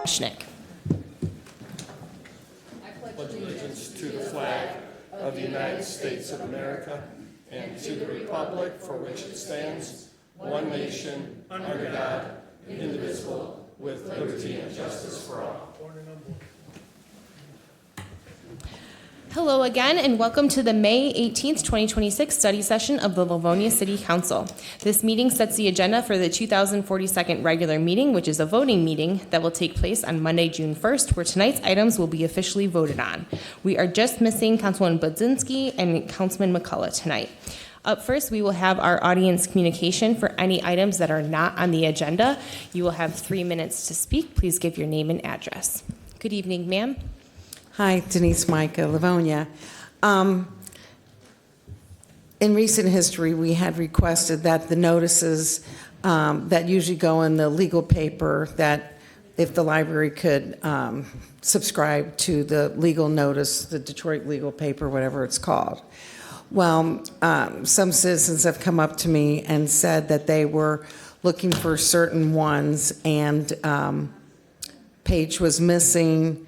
Schnick. I pledge allegiance to the flag of the United States of America and to the republic for which it stands, one nation, under God, indivisible, with liberty and justice for all. Hello again, and welcome to the May 18th, 2026 study session of the Livonia City Council. This meeting sets the agenda for the 2042nd regular meeting, which is a voting meeting that will take place on Monday, June 1st, where tonight's items will be officially voted on. We are just missing Councilwoman Budzinski and Councilman McCullough tonight. Up first, we will have our audience communication for any items that are not on the agenda. You will have 3 minutes to speak. Please give your name and address. Good evening, ma'am. Hi, Denise Micah, Livonia. In recent history, we had requested that the notices that usually go in the legal paper, that if the library could subscribe to the legal notice, the Detroit legal paper, whatever it's called. Well, some citizens have come up to me and said that they were looking for certain ones and page was missing,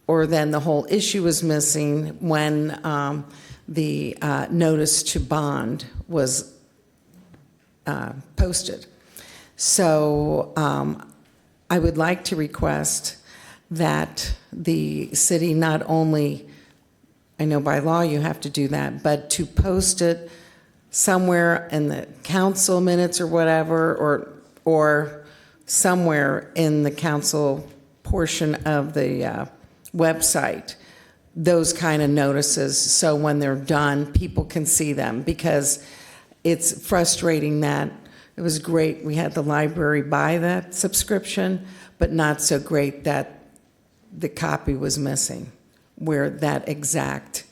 or then the whole issue was missing when the notice to bond was posted. So I would like to request that the city not only, I know by law you have to do that, but to post it somewhere in the council minutes or whatever, or somewhere in the council portion of the website, those kind of notices, so when they're done, people can see them, because it's frustrating that it was great we had the library buy that subscription, but not so great that the copy was missing where that exact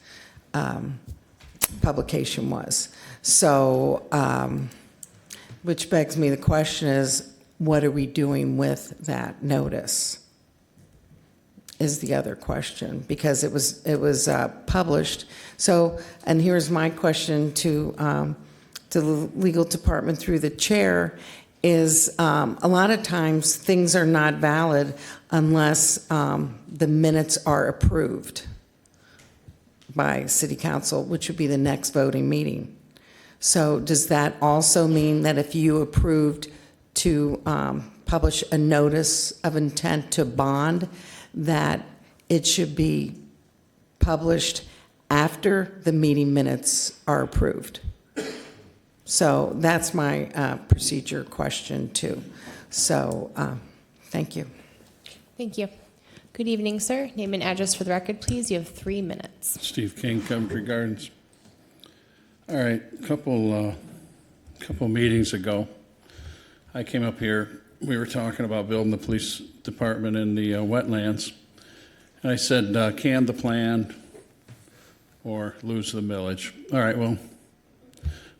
publication was. So, which begs me, the question is, what are we doing with that notice? Is the other question, because it was published. So, and here's my question to the legal department through the chair, is a lot of times things are not valid unless the minutes are approved by city council, which would be the next voting meeting. So does that also mean that if you approved to publish a notice of intent to bond, that it should be published after the meeting minutes are approved? So that's my procedure question too. So thank you. Thank you. Good evening, sir. Name and address for the record, please. You have 3 minutes. Steve King, Coventry Gardens. All right, a couple meetings ago, I came up here. We were talking about building the police department in the wetlands. And I said, can the plan or lose the millage? All right, well,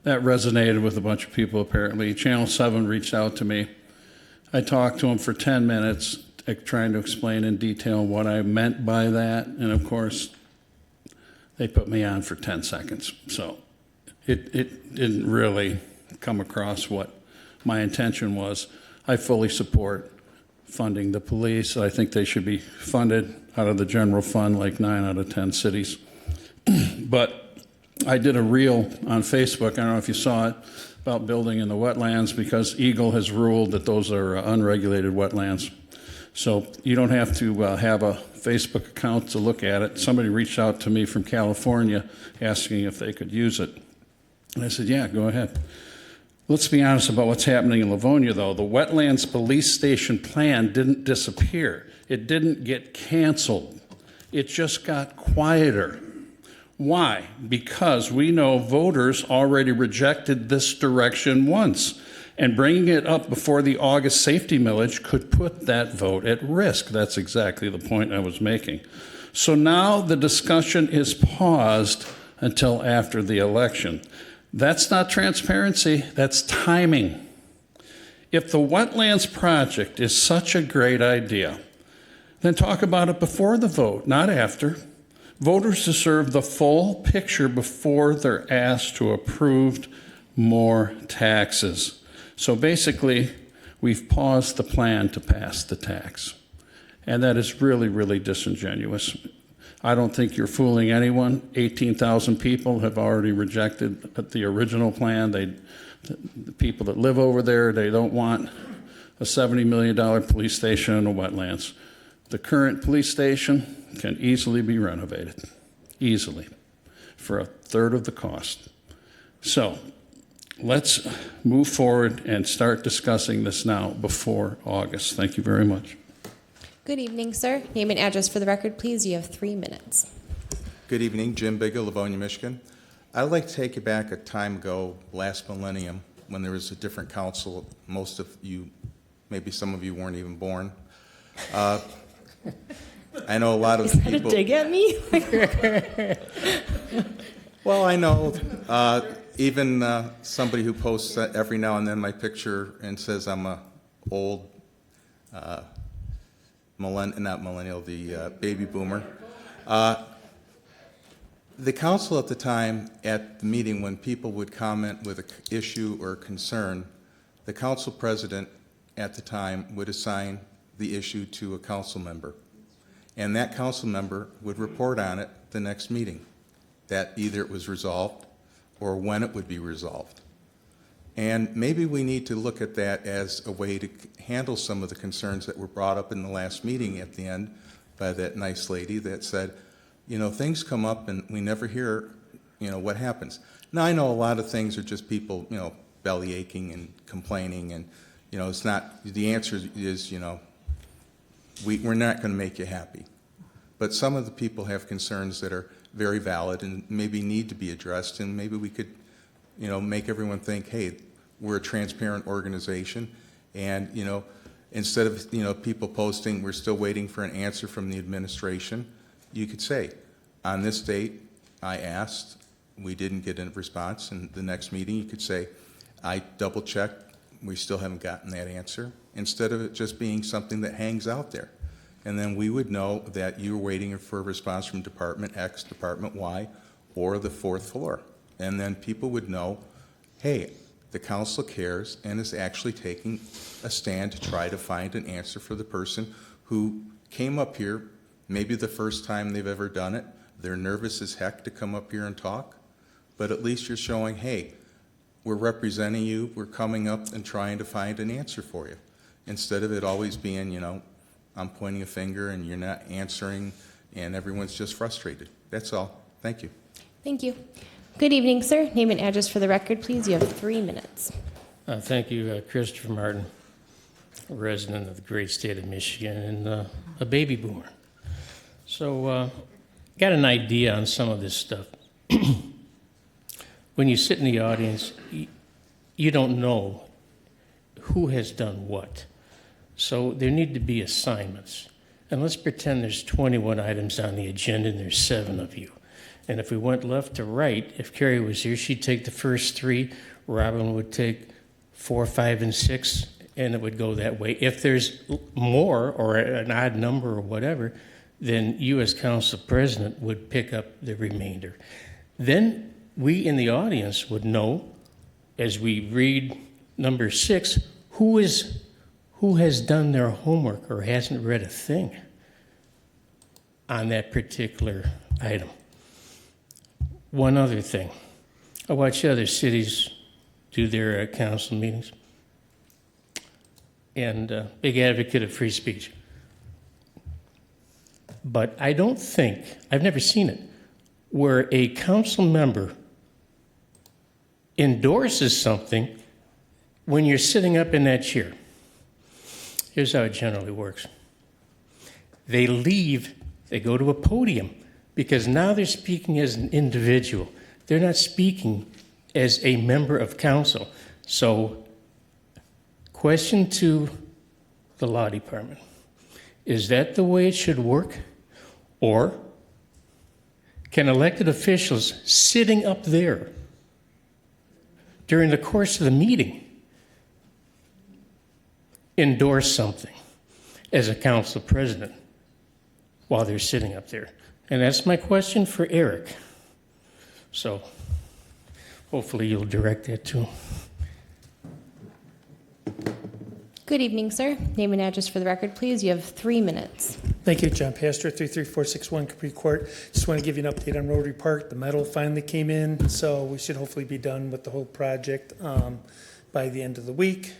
that resonated with a bunch of people apparently. Channel 7 reached out to me. I talked to them for 10 minutes, trying to explain in detail what I meant by that. And of course, they put me on for 10 seconds. So it didn't really come across what my intention was. I fully support funding the police. I think they should be funded out of the general fund like 9 out of 10 cities. But I did a reel on Facebook, I don't know if you saw it, about building in the wetlands, because Eagle has ruled that those are unregulated wetlands. So you don't have to have a Facebook account to look at it. Somebody reached out to me from California asking if they could use it. And I said, yeah, go ahead. Let's be honest about what's happening in Livonia, though. The wetlands police station plan didn't disappear. It didn't get canceled. It just got quieter. Why? Because we know voters already rejected this direction once, and bringing it up before the August safety millage could put that vote at risk. That's exactly the point I was making. So now the discussion is paused until after the election. That's not transparency, that's timing. If the wetlands project is such a great idea, then talk about it before the vote, not after. Voters deserve the full picture before they're asked to approve more taxes. So basically, we've paused the plan to pass the tax. And that is really, really disingenuous. I don't think you're fooling anyone. 18,000 people have already rejected the original plan. The people that live over there, they don't want a $70 million police station in the wetlands. The current police station can easily be renovated, easily, for a third of the cost. So let's move forward and start discussing this now before August. Thank you very much. Good evening, sir. Name and address for the record, please. You have 3 minutes. Good evening, Jim Bigga, Livonia, Michigan. I'd like to take you back a time ago, last millennium, when there was a different council. Most of you, maybe some of you weren't even born. I know a lot of Is that people. a dig at me? Well, I know even somebody who posts every now and then my picture and says I'm a old, not millennial, the baby boomer. The council at the time, at the meeting, when people would comment with an issue or concern, the council president at the time would assign the issue to a council member. And that council member would report on it the next meeting, that either it was resolved or when it would be resolved. And maybe we need to look at that as a way to handle some of the concerns that were brought up in the last meeting at the end by that nice lady that said, you know, things come up and we never hear, you know, what happens. Now, I know a lot of things are just people, you know, belly aching and complaining, and, you know, it's not, the answer is, you know, we're not going to make you happy. But some of the people have concerns that are very valid and maybe need to be addressed, and maybe we could, you know, make everyone think, hey, we're a transparent organization, and, you know, instead of, you know, people posting, we're still waiting for an answer from the administration, you could say, on this date, I asked, we didn't get a response, and the next meeting you could say, I double-checked, we still haven't gotten that answer, instead of it just being something that hangs out there. And then we would know that you're waiting for a response from Department X, Department Y, or the fourth floor. And then people would know, hey, the council cares and is actually taking a stand to try to find an answer for the person who came up here, maybe the first time they've ever done it. They're nervous as heck to come up here and talk, but at least you're showing, hey, we're representing you, we're coming up and trying to find an answer for you, instead of it always being, you know, I'm pointing a finger and you're not answering and everyone's just frustrated. That's all. Thank you. Thank you. Good evening, sir. Name and address for the record, please. You have 3 minutes. Thank you, Christopher Martin, a resident of the great state of Michigan and a baby boomer. So, got an idea on some of this stuff. When you sit in the audience, you don't know who has done what. So there need to be assignments. And let's pretend there's 21 items on the agenda and there's 7 of you. And if we went left to right, if Carrie was here, she'd take the first 3, Robin would take 4, 5, and 6, and it would go that way. If there's more or an odd number or whatever, then you as council president would pick up the remainder. Then we in the audience would know, as we read number 6, who has done their homework or hasn't read a thing on that particular item. One other thing. I watch other cities do their council meetings, and big advocate of free speech. But I don't think, I've never seen it, where a council member endorses something when you're sitting up in that chair. Here's how it generally works. They leave, they go to a podium, because now they're speaking as an individual. They're not speaking as a member of council. So, question to the law department. Is that the way it should work? Or can elected officials sitting up there during the course of the meeting endorse something as a council president while they're sitting up there? And that's my question for Eric. So hopefully you'll direct that to him. Good evening, sir. Name and address for the record, please. You have 3 minutes. Thank you, John Pastor, 33461 Capri Court. Just want to give you an update on Rotary Park. The metal finally came in, so we should hopefully be done with the whole project by the end of the week.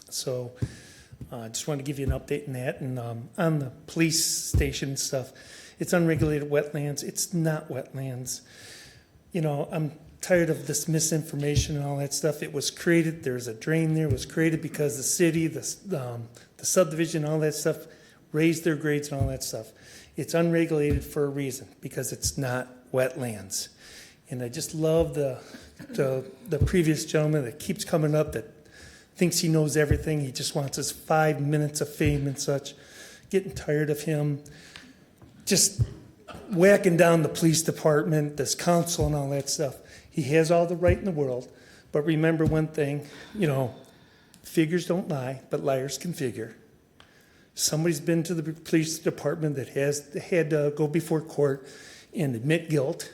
So I just want to give you an update on that. And on the police station stuff, it's unregulated wetlands. It's not wetlands. You know, I'm tired of this misinformation and all that stuff. It was created, there's a drain there, it was created because the city, the subdivision, all that stuff, raised their grades and all that stuff. It's unregulated for a reason, because it's not wetlands. And I just love the previous gentleman that keeps coming up that thinks he knows everything. He just wants his 5 minutes of fame and such. Getting tired of him just whacking down the police department, this council and all that stuff. He has all the right in the world, but remember one thing, you know, figures don't lie, but liars can figure. Somebody's been to the police department that has had to go before court and admit guilt,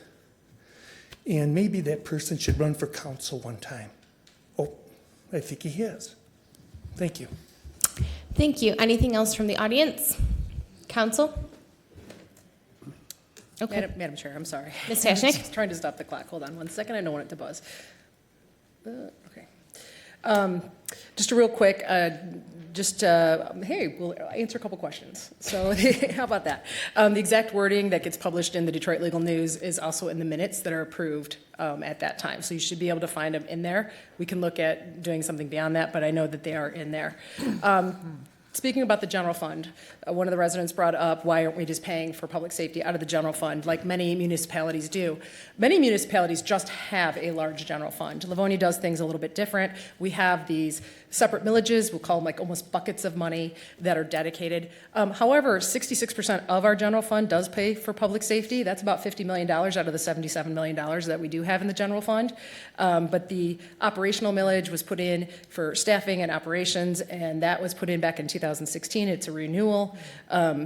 and maybe that person should run for council one time. Oh, I think he has. Thank you. Thank you. Anything else from the audience? Council? Okay. Madam Chair, I'm sorry. Ms. Tashnik? Just trying to stop the clock. Hold on one second. I don't want it to buzz. Okay. Just a real quick, hey, we'll answer a couple questions. So how about that? The exact wording that gets published in the Detroit Legal News is also in the minutes that are approved at that time. So you should be able to find them in there. We can look at doing something beyond that, but I know that they are in there. Speaking about the general fund, one of the residents brought up, why aren't we just paying for public safety out of the general fund like many municipalities do? Many municipalities just have a large general fund. Livonia does things a little bit different. We have these separate millages, we'll call them like almost buckets of money that are dedicated. However, 66% of our general fund does pay for public safety. That's about $50 million out of the $77 million that we do have in the general fund. But the operational millage was put in for staffing and operations, and that was put in back in 2016. It's a renewal.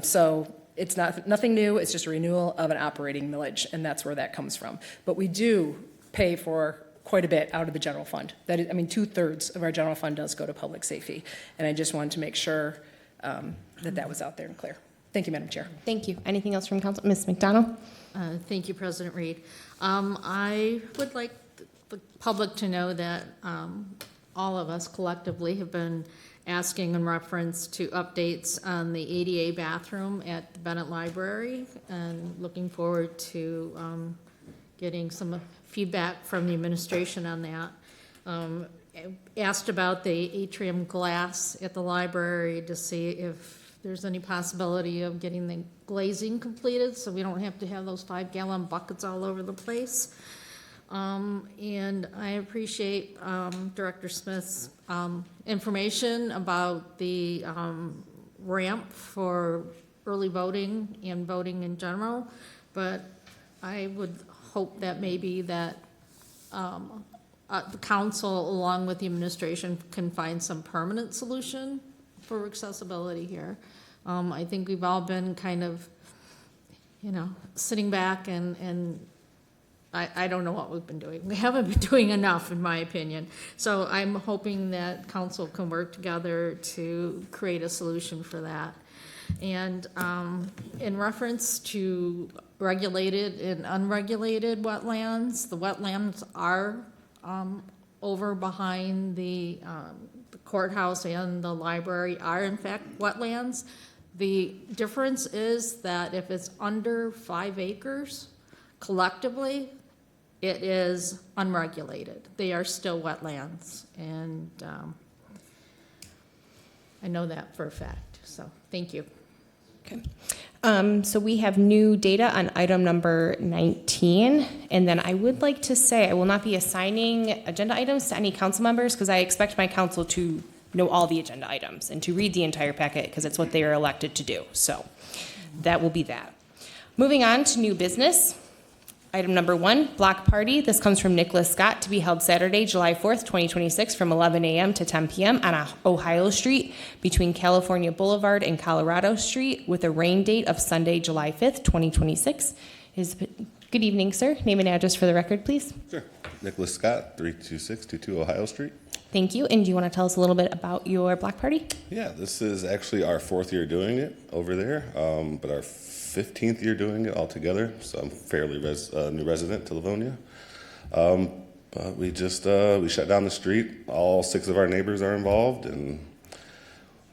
So it's nothing new. It's just a renewal of an operating millage, and that's where that comes from. But we do pay for quite a bit out of the general fund. That is, I mean, 2/3 of our general fund does go to public safety, and I just wanted to make sure that was out there and clear. Thank you, Madam Chair. Thank you. Anything else from council? Ms. McDonald? Thank you, President Reed. I would like the public to know that all of us collectively have been asking in reference to updates on the ADA bathroom at the Bennett Library, and looking forward to getting some feedback from the administration on that. Asked about the atrium glass at the library to see if there's any possibility of getting the glazing completed so we don't have to have those 5-gallon buckets all over the place. And I appreciate Director Smith's information about the ramp for early voting and voting in general, but I would hope that maybe that the council, along with the administration, can find some permanent solution for accessibility here. I think we've all been kind of, you know, sitting back and I don't know what we've been doing. We haven't been doing enough, in my opinion. So I'm hoping that council can work together to create a solution for that. And in reference to regulated and unregulated wetlands, the wetlands are over behind the courthouse and the library are in fact wetlands. The difference is that if it's under 5 acres, collectively, it is unregulated. They are still wetlands, and I know that for a fact. So thank you. Okay. So we have new data on item number 19, and then I would like to say I will not be assigning agenda items to any council members because I expect my council to know all the agenda items and to read the entire packet because it's what they are elected to do. So that will be that. Moving on to new business. Item number 1, block party. This comes from Nicholas Scott, to be held Saturday, July 4th, 2026 from 11 a.m. to 10 p.m. on Ohio Street between California Boulevard and Colorado Street with a rain date of Sunday, July 5th, 2026. Good evening, sir. Name and address for the record, please. Sure. Nicholas Scott, 32622 Ohio Street. Thank you. And do you want to tell us a little bit about your block party? Yeah, this is actually our 4th year doing it over there, but our 15th year doing it all together. So I'm fairly new resident to Livonia. But we just we shut down the street. All 6 of our neighbors are involved, and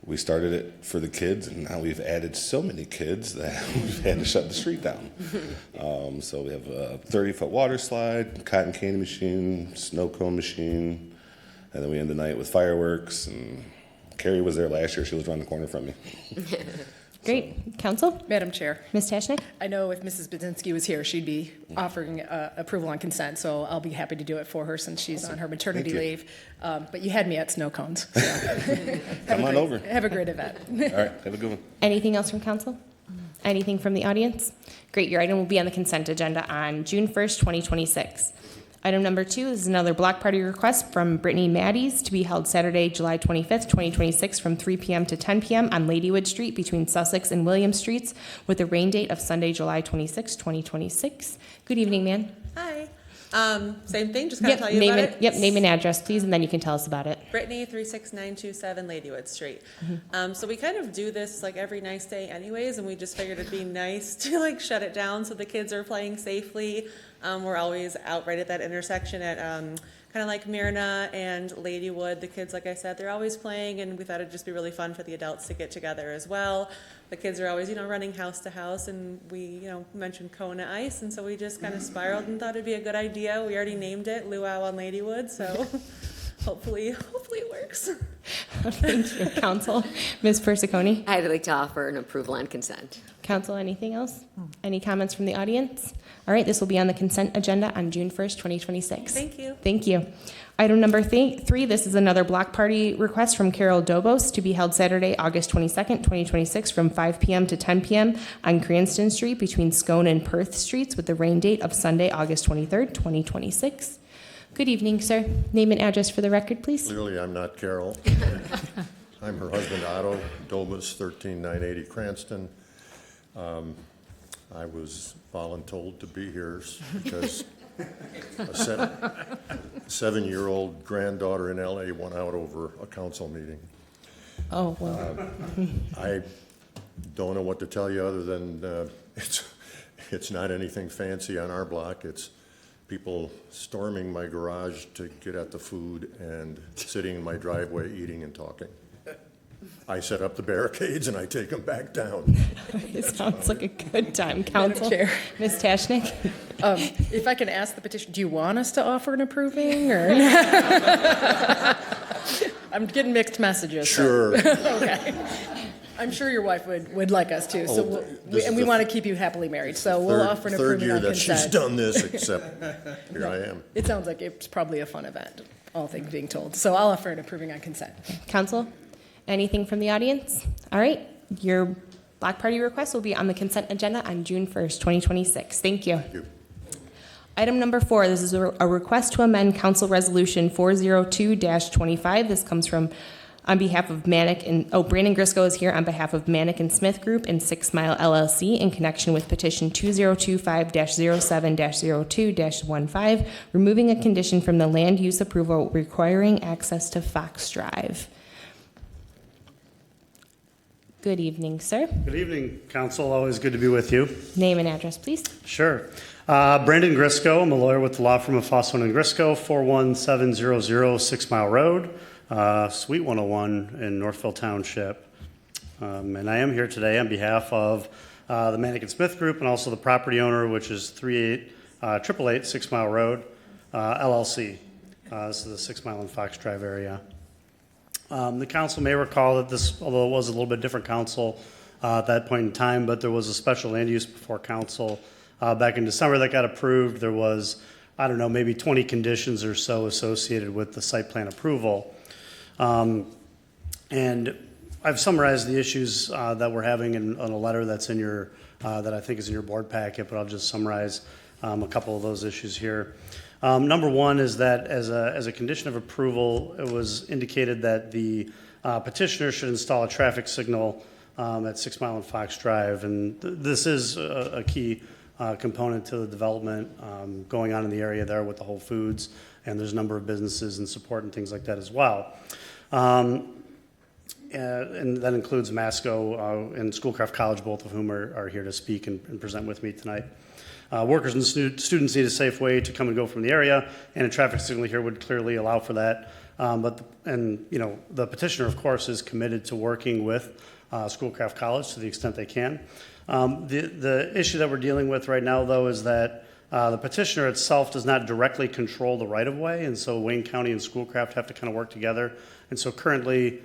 we started it for the kids, and now we've added so many kids that we've had to shut the street down. So we have a 30-foot water slide, cotton candy machine, snow cone machine, and then we end the night with fireworks. And Carrie was there last year. She was around the corner from me. Great. Council? Madam Chair, Ms. Tashnik? I know if Mrs. Budzinski was here, she'd be offering approval on consent, so I'll be happy to do it for her since she's on her maternity Thank you. leave. But you had me at snow cones. So. Come on over. Have a great event. All right, have a good one. Anything else from council? Anything from the audience? Great. Your item will be on the consent agenda on June 1st, 2026. Item number 2 is another block party request from Brittany Maddies to be held Saturday, July 25th, 2026 from 3 p.m. to 10 p.m. on Ladywood Street between Sussex and William Streets with a rain date of Sunday, July 26th, 2026. Good evening, ma'am. Hi. Same thing, just kind of tell you name about and, it. Yep, name and address, please, and then you can tell us about it. Brittany, 36927 Ladywood Street. So we kind of do this like every nice day anyways, and we just figured it'd be nice to like shut it down so the kids are playing safely. We're always out right at that intersection at kind of like Myrna and Ladywood. The kids, like I said, they're always playing, and we thought it'd just be really fun for the adults to get together as well. The kids are always, running house to house, and we, mentioned Kona Ice, and so we just kind of spiraled and thought it'd be a good idea. We already named it Luau on Ladywood, so hopefully it works. Thank you, Council. Ms. Persicone? I'd like to offer an approval on consent. Council, anything else? Any comments from the audience? All right, this will be on the consent agenda on June 1st, 2026. Thank you. Thank you. Item number 3, this is another block party request from Carol Dobos to be held Saturday, August 22nd, 2026 from 5 p.m. to 10 p.m. on Cranston Street between Scone and Perth Streets with the rain date of Sunday, August 23rd, 2026. Good evening, sir. Name and address for the record, please. Clearly, I'm not Carol. I'm her husband, Otto Dobus, 13980 Cranston. I was voluntold to be here because a 7-year-old granddaughter in LA went out over a council meeting. Oh, well. I don't know what to tell you other than it's not anything fancy on our block. It's people storming my garage to get at the food and sitting in my driveway eating and talking. I set up the barricades and I take them back down. It sounds like a good time, Council. Chair. Ms. Tashnik? If I can ask the petition, do you want us to offer an approving or? I'm getting mixed messages. Sure. Okay. I'm sure your wife would like us to, so we want to keep you happily married, so we'll offer an approving on Third year that consent. she's done this, except here I am. It sounds like it's probably a fun event, all things being told. So I'll offer an approving on consent. Council? Anything from the audience? All right. Your block party request will be on the consent agenda on June 1st, 2026. Thank you. Thank you. Item number 4, this is a request to amend Council Resolution 402-25. This comes from on behalf of Manick and, Brandon Grisco is here on behalf of Manick and Smith Group and 6 Mile LLC in connection with petition 2025-07-02-15, removing a condition from the land use approval requiring access to Fox Drive. Good evening, sir. Good evening, Council. Always good to be with you. Name and address, please. Sure. Brandon Grisco. I'm a lawyer with the law firm of Fossman and Grisco, 41700 6 Mile Road, Suite 101 in Northville Township. And I am here today on behalf of the Manick and Smith Group and also the property owner, which is 888 6 Mile Road, LLC. This is the 6 Mile and Fox Drive area. The council may recall that this, although it was a little bit different council at that point in time, but there was a special land use before council back in December that got approved. There was, I don't know, maybe 20 conditions or so associated with the site plan approval. And I've summarized the issues that we're having in a letter that's in your, that I think is in your board packet, but I'll just summarize a couple of those issues here. Number one is that as a condition of approval, it was indicated that the petitioner should install a traffic signal at 6 Mile and Fox Drive. And this is a key component to the development going on in the area there with the Whole Foods, and there's a number of businesses and support and things like that as well. And that includes Masco and Schoolcraft College, both of whom are here to speak and present with me tonight. Workers and students need a safe way to come and go from the area, and a traffic signal here would clearly allow for that. The petitioner, of course, is committed to working with Schoolcraft College to the extent they can. The issue that we're dealing with right now, though, is that the petitioner itself does not directly control the right-of-way, and so Wayne County and Schoolcraft have to kind of work together. And so currently,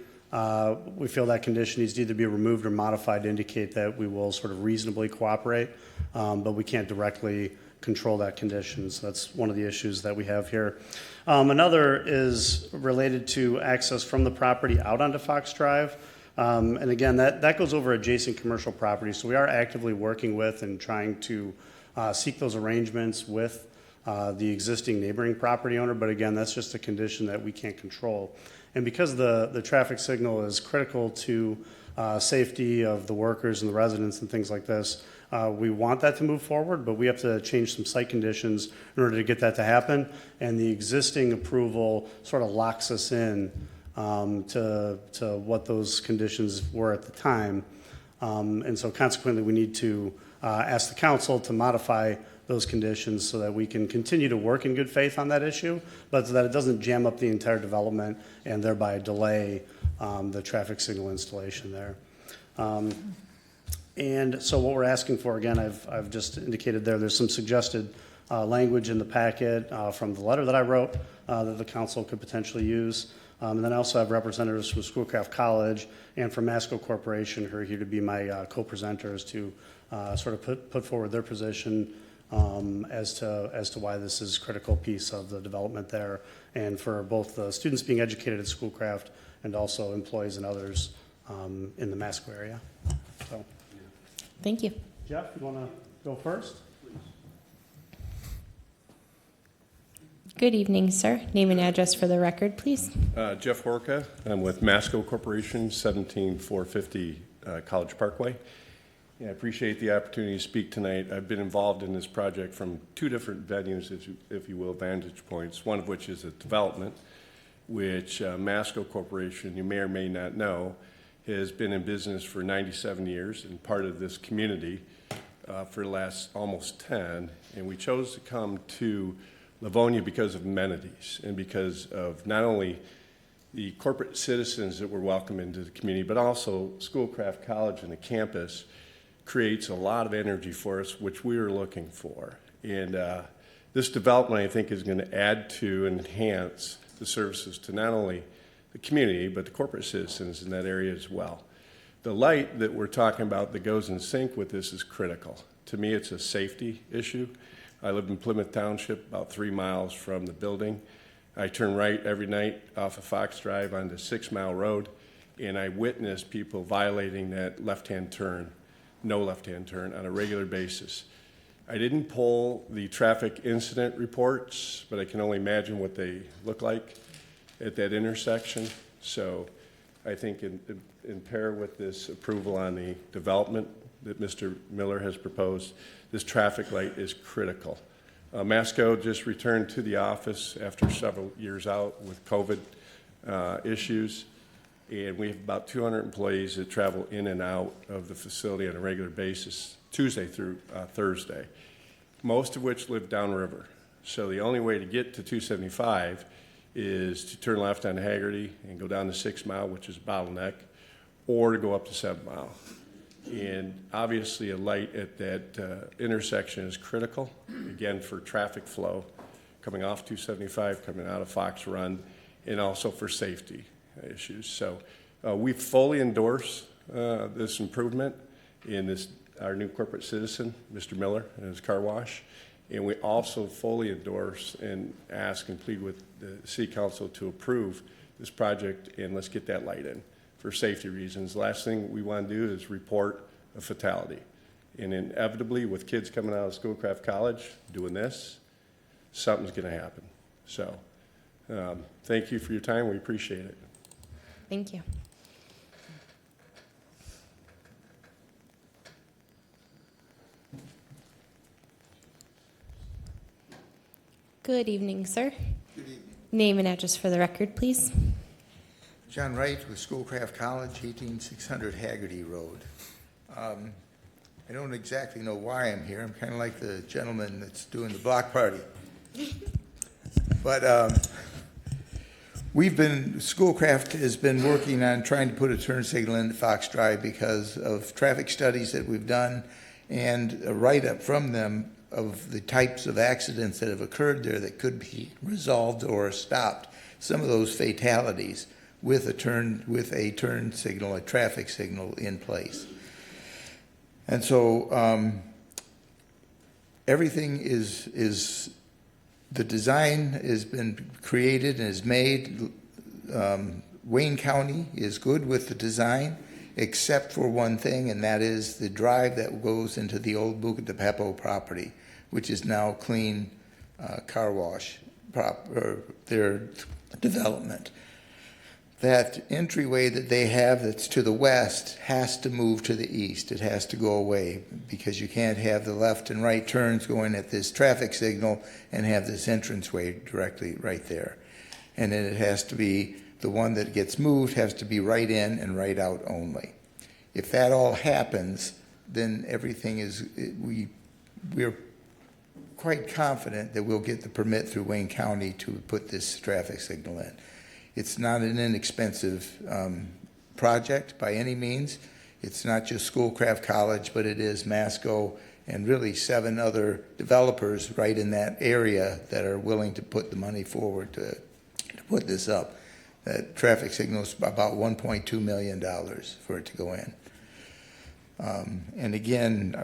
we feel that condition needs to either be removed or modified to indicate that we will sort of reasonably cooperate, but we can't directly control that condition. So that's one of the issues that we have here. Another is related to access from the property out onto Fox Drive. And again, that goes over adjacent commercial property. So we are actively working with and trying to seek those arrangements with the existing neighboring property owner. But again, that's just a condition that we can't control. And because the traffic signal is critical to safety of the workers and the residents and things like this, we want that to move forward, but we have to change some site conditions in order to get that to happen. And the existing approval sort of locks us in to what those conditions were at the time. And so consequently, we need to ask the council to modify those conditions so that we can continue to work in good faith on that issue, but so that it doesn't jam up the entire development and thereby delay the traffic signal installation there. And so what we're asking for, again, I've just indicated there's some suggested language in the packet from the letter that I wrote that the council could potentially use. And then I also have representatives from Schoolcraft College and from Masco Corporation who are here to be my co-presenters to sort of put forward their position as to why this is a critical piece of the development there, and for both the students being educated at Schoolcraft and also employees and others in the Masco area. So, Thank you. Jeff, you want to go first? Good evening, sir. Name and address for the record, please. Jeff Horka. I'm with Masco Corporation, 17450 College Parkway. Yeah, I appreciate the opportunity to speak tonight. I've been involved in this project from two different venues, if you will, vantage points, one of which is a development, which Masco Corporation, you may or may not know, has been in business for 97 years and part of this community for the last almost 10. And we chose to come to Livonia because of amenities and because of not only the corporate citizens that were welcomed into the community, but also Schoolcraft College and the campus creates a lot of energy for us, which we were looking for. And this development, I think, is going to add to and enhance the services to not only the community, but the corporate citizens in that area as well. The light that we're talking about that goes in sync with this is critical. To me, it's a safety issue. I live in Plymouth Township, about 3 miles from the building. I turn right every night off of Fox Drive onto 6 Mile Road, and I witness people violating that left-hand turn, no left-hand turn, on a regular basis. I didn't pull the traffic incident reports, but I can only imagine what they look like at that intersection. So I think in pair with this approval on the development that Mr. Miller has proposed, this traffic light is critical. Masco just returned to the office after several years out with COVID issues, and we have about 200 employees that travel in and out of the facility on a regular basis, Tuesday through Thursday, most of which live downriver. So the only way to get to 275 is to turn left on Haggerty and go down to 6 Mile, which is a bottleneck, or to go up to 7 Mile. And obviously a light at that intersection is critical, again, for traffic flow coming off 275, coming out of Fox Run, and also for safety issues. So we fully endorse this improvement in our new corporate citizen, Mr. Miller, and his car wash. And we also fully endorse and ask and plead with the City Council to approve this project, and let's get that light in for safety reasons. Last thing we want to do is report a fatality. And inevitably, with kids coming out of Schoolcraft College doing this, something's going to happen. So thank you for your time. We appreciate it. Thank you. Good evening, sir. Good evening. Name and address for the record, please. John Wright with Schoolcraft College, 18600 Haggerty Road. I don't exactly know why I'm here. I'm kind of like the gentleman that's doing the block party. But Schoolcraft has been working on trying to put a turn signal in Fox Drive because of traffic studies that we've done and a write-up from them of the types of accidents that have occurred there that could be resolved or stopped. Some of those fatalities with a turn signal, a traffic signal in place. And so everything is the design has been created and is made. Wayne County is good with the design, except for one thing, and that is the drive that goes into the old Buca de Beppo property, which is now clean car wash, their development. That entryway that they have that's to the west has to move to the east. It has to go away because you can't have the left and right turns going at this traffic signal and have this entranceway directly right there. And then it has to be, the one that gets moved has to be right in and right out only. If that all happens, then everything is, we're quite confident that we'll get the permit through Wayne County to put this traffic signal in. It's not an inexpensive project by any means. It's not just Schoolcraft College, but it is Masco and really 7 other developers right in that area that are willing to put the money forward to put this up. That traffic signal is about $1.2 million for it to go in. And again,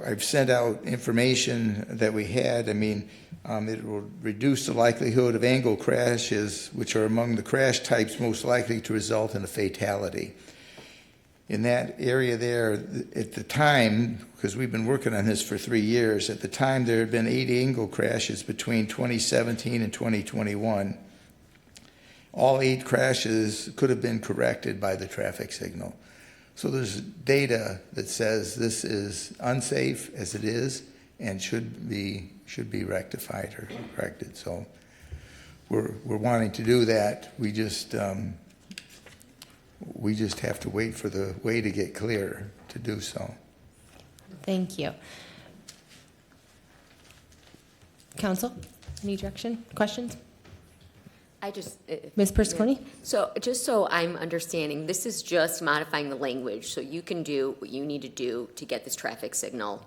I've sent out information that we had. I mean, it will reduce the likelihood of angle crashes, which are among the crash types most likely to result in a fatality. In that area there, at the time, because we've been working on this for 3 years, at the time there had been 8 angle crashes between 2017 and 2021. All 8 crashes could have been corrected by the traffic signal. So there's data that says this is unsafe as it is and should be rectified or corrected. So we're wanting to do that. We just have to wait for the way to get clear to do so. Thank you. Council, any direction, questions? Ms. Persiconi? So just so I'm understanding, this is just modifying the language so you can do what you need to do to get this traffic signal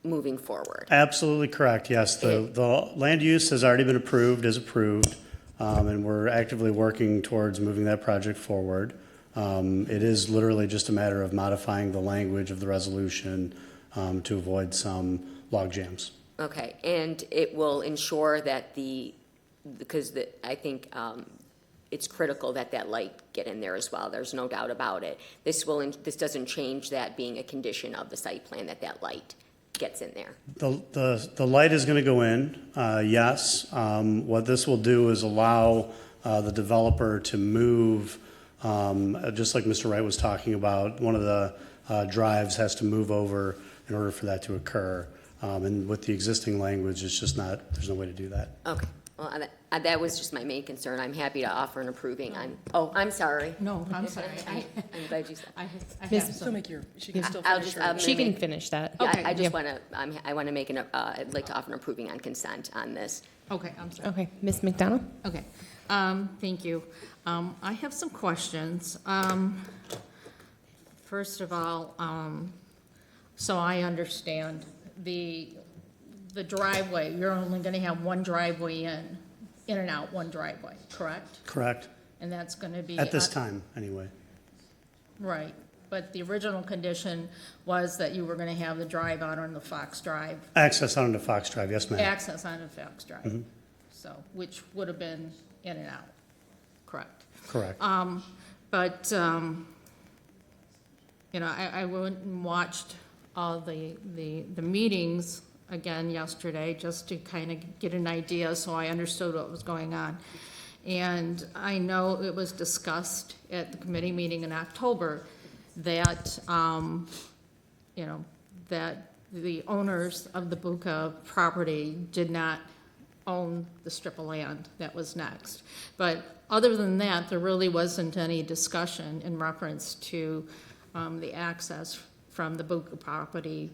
moving forward. Absolutely correct, yes. The land use has already been approved, and we're actively working towards moving that project forward. It is literally just a matter of modifying the language of the resolution to avoid some log jams. Okay, and it will ensure that I think it's critical that light get in there as well. There's no doubt about it. This doesn't change that being a condition of the site plan that light gets in there. The light is going to go in, yes. What this will do is allow the developer to move, just like Mr. Wright was talking about, one of the drives has to move over in order for that to occur. And with the existing language, it's just not, there's no way to do that. Okay. Well, that was just my main concern. I'm happy to offer an approving. I'm sorry. No, I'm sorry. I'm glad you said. She can finish that. Yeah, Okay. I just want to. I want to make I'd like to offer an approving on consent on this. Okay, I'm sorry. Okay, Ms. McDonald? Okay, thank you. I have some questions. First of all, so I understand the driveway, you're only gonna have one driveway in and out, one driveway, correct? Correct. And that's gonna be. At this time, anyway. Right, but the original condition was that you were gonna have the drive out on the Fox Drive. Access onto Fox Drive, yes, ma'am. Access onto Fox Drive. So, which would have been in and out, correct? Correct. But, I went and watched all the meetings again yesterday, just to kind of get an idea, so I understood what was going on. And I know it was discussed at the committee meeting in October that, that the owners of the Buca property did not own the strip of land that was next. But other than that, there really wasn't any discussion in reference to the access from the Buka property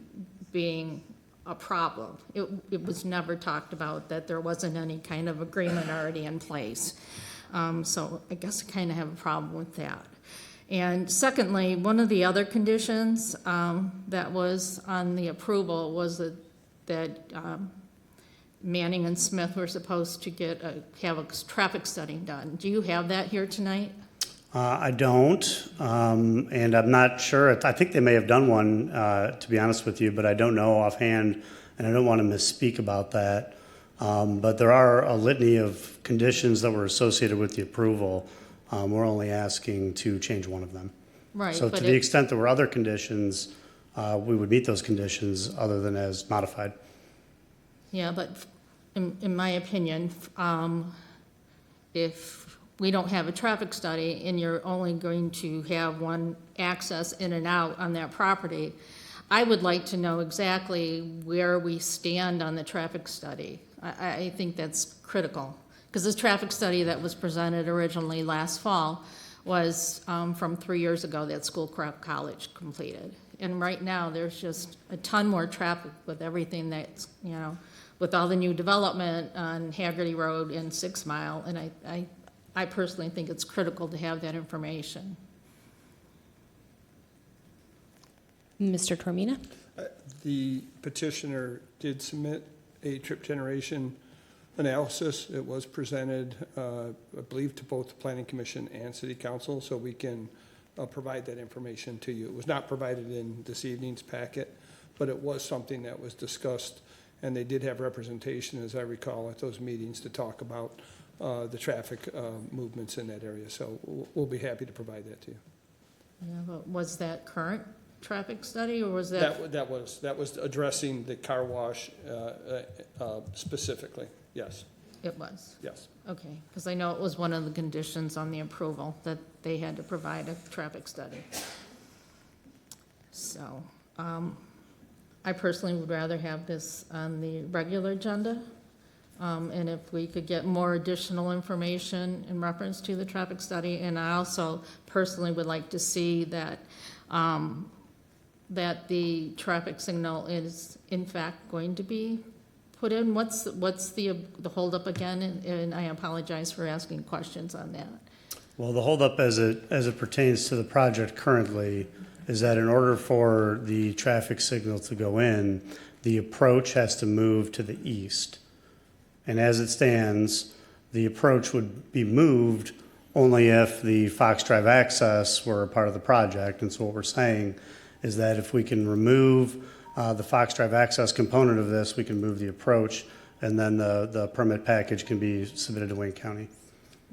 being a problem. It was never talked about that there wasn't any kind of agreement already in place. So I guess I kind of have a problem with that. And secondly, one of the other conditions that was on the approval was that Manning and Smith were supposed to have a traffic study done. Do you have that here tonight? I don't, and I'm not sure. I think they may have done one, to be honest with you, but I don't know offhand, and I don't want to misspeak about that. But there are a litany of conditions that were associated with the approval. We're only asking to change one of them. Right. So to the extent there were other conditions, we would meet those conditions other than as modified. Yeah, but in my opinion, if we don't have a traffic study and you're only going to have one access in and out on that property, I would like to know exactly where we stand on the traffic study. I think that's critical, because this traffic study that was presented originally last fall was from 3 years ago that Schoolcraft College completed. And right now, there's just a ton more traffic with everything that's, with all the new development on Haggerty Road and 6 Mile, and I personally think it's critical to have that information. Mr. Tormina? The petitioner did submit a trip generation analysis. It was presented, I believe, to both the Planning Commission and City Council, so we can provide that information to you. It was not provided in this evening's packet, but it was something that was discussed, and they did have representation, as I recall, at those meetings to talk about the traffic movements in that area. So we'll be happy to provide that to you. Yeah, but was that current traffic study, or was that? That was addressing the car wash specifically, yes. It was? Yes. Okay, because I know it was one of the conditions on the approval that they had to provide a traffic study. So, I personally would rather have this on the regular agenda. And if we could get more additional information in reference to the traffic study. And I also personally would like to see that, that the traffic signal is in fact going to be put in. What's the holdup again? And I apologize for asking questions on that. Well, the holdup as it pertains to the project currently is that in order for the traffic signal to go in, the approach has to move to the east. And as it stands, the approach would be moved only if the Fox Drive access were a part of the project. And so what we're saying is that if we can remove the Fox Drive access component of this, we can move the approach, and then the permit package can be submitted to Wayne County.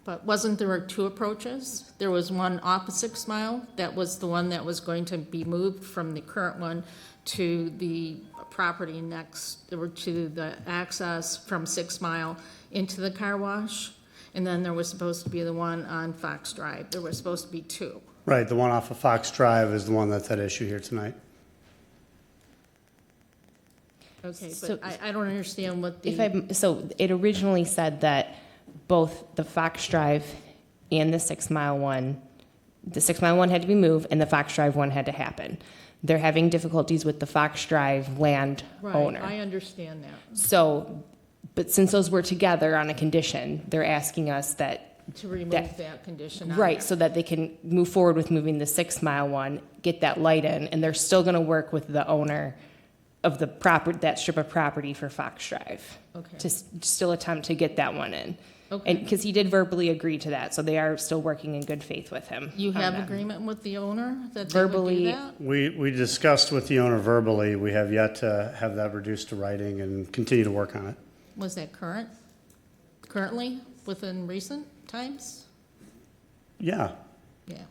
But wasn't there 2 approaches? There was one off of 6 Mile. That was the one that was going to be moved from the current one to the property next, or to the access from 6 Mile into the car wash. And then there was supposed to be the one on Fox Drive. There were supposed to be 2. Right, the one off of Fox Drive is the one that's at issue here tonight. Okay, So- but I don't understand what the. So it originally said that both the Fox Drive and the 6 Mile one, the 6 Mile one had to be moved and the Fox Drive one had to happen. They're having difficulties with the Fox Drive land owner. Right, I understand that. So, but since those were together on a condition, they're asking us that. To remove that condition. on Right, there. so that they can move forward with moving the 6 Mile one, get that light in, and they're still gonna work with the owner of the property, that strip of property for Fox Drive. Okay. To still attempt to get that one in. Okay. And, because he did verbally agree to that, so they are still working in good faith with him. You on have that. agreement with the owner that they would do Verbally- that? We discussed with the owner verbally. We have yet to have that reduced to writing and continue to work on it. Was that currently, within recent times? Yeah. Yeah.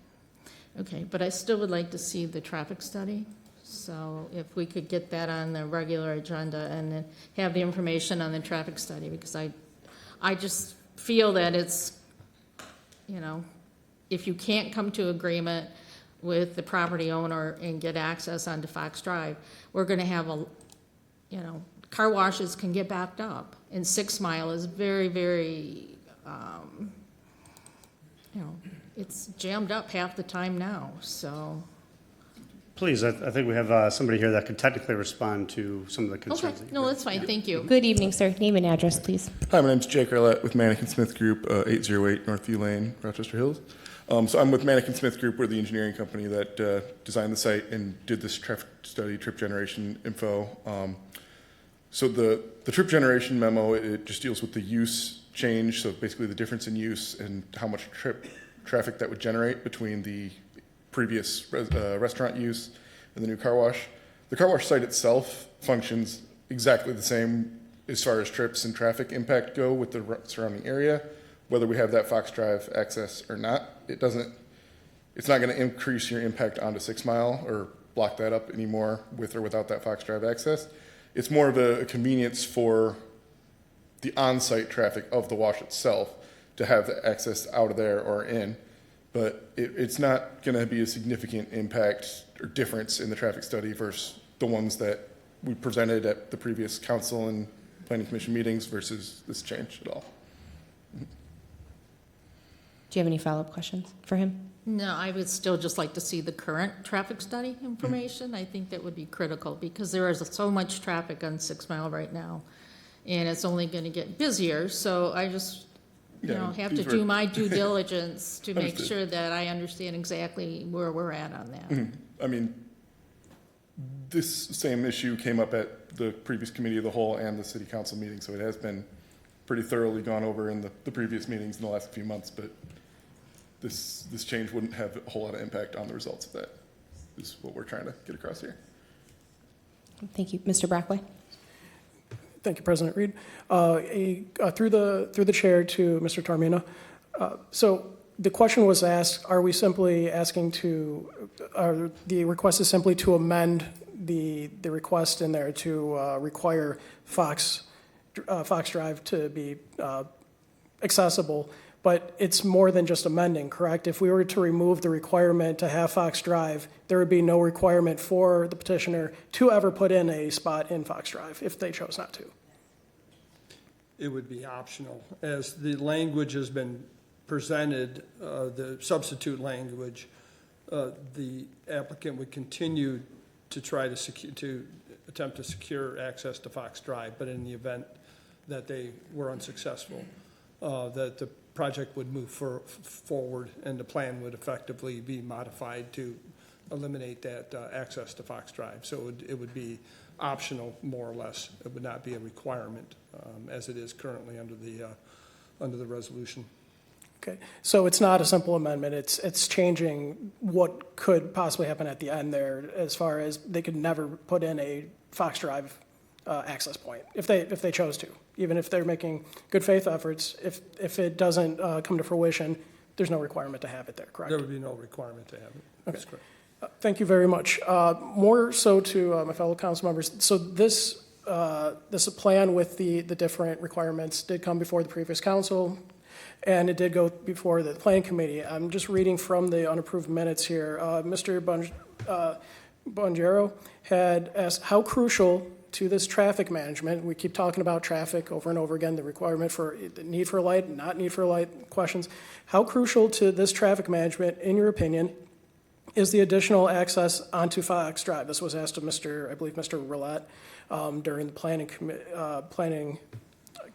Okay, but I still would like to see the traffic study. So if we could get that on the regular agenda and then have the information on the traffic study, because I just feel that it's, if you can't come to agreement with the property owner and get access onto Fox Drive, we're gonna have car washes can get backed up. And 6 Mile is very, very, it's jammed up half the time now, so. Please, I think we have somebody here that could technically respond to some of the Okay, concerns. no, that's fine, thank you. Good evening, sir. Name and address, please. Hi, my name's Jake Arlett with Mannequin Smith Group, 808 Northview Lane, Rochester Hills. So I'm with Mannequin Smith Group. We're the engineering company that designed the site and did this traffic study, trip generation info. So the trip generation memo, it just deals with the use change, so basically the difference in use and how much traffic that would generate between the previous restaurant use and the new car wash. The car wash site itself functions exactly the same as far as trips and traffic impact go with the surrounding area, whether we have that Fox Drive access or not. It's not going to increase your impact onto 6 Mile or block that up anymore with or without that Fox Drive access. It's more of a convenience for the on-site traffic of the wash itself to have the access out of there or in. But it's not going to be a significant impact or difference in the traffic study versus the ones that we presented at the previous council and planning commission meetings versus this change at all. Do you have any follow-up questions for him? No, I would still just like to see the current traffic study information. I think that would be critical because there is so much traffic on 6 Mile right now, and it's only going to get busier. So I just, have to do my due diligence to make sure that I understand exactly where we're at on that. Mm-hmm. I mean, this same issue came up at the previous committee of the whole and the city council meeting, so it has been pretty thoroughly gone over in the previous meetings in the last few months, but this change wouldn't have a whole lot of impact on the results of that, is what we're trying to get across here. Thank you. Mr. Brockway? Thank you, President Reed. Through the chair to Mr. Tormina. So the question was asked, are we simply asking the request is simply to amend the request in there to require Fox Drive to be accessible, but it's more than just amending, correct? If we were to remove the requirement to have Fox Drive, there would be no requirement for the petitioner to ever put in a spot in Fox Drive if they chose not to. It would be optional. As the language has been presented, the substitute language, the applicant would continue to try to attempt to secure access to Fox Drive, but in the event that they were unsuccessful, that the project would move forward and the plan would effectively be modified to eliminate that access to Fox Drive. So it would be optional, more or less. It would not be a requirement as it is currently under the resolution. Okay, so it's not a simple amendment. It's changing what could possibly happen at the end there, as far as they could never put in a Fox Drive access point if they chose to. Even if they're making good faith efforts, if it doesn't come to fruition, there's no requirement to have it there, correct? There would be no requirement to have it. That's correct. Thank you very much. More so to my fellow council members. So this plan with the different requirements did come before the previous council, and it did go before the planning committee. I'm just reading from the unapproved minutes here. Mr. Bonjero had asked how crucial to this traffic management. We keep talking about traffic over and over again, the requirement for the need for light, not need for light questions. How crucial to this traffic management, in your opinion, is the additional access onto Fox Drive? This was asked of I believe Mr. Roulette during the planning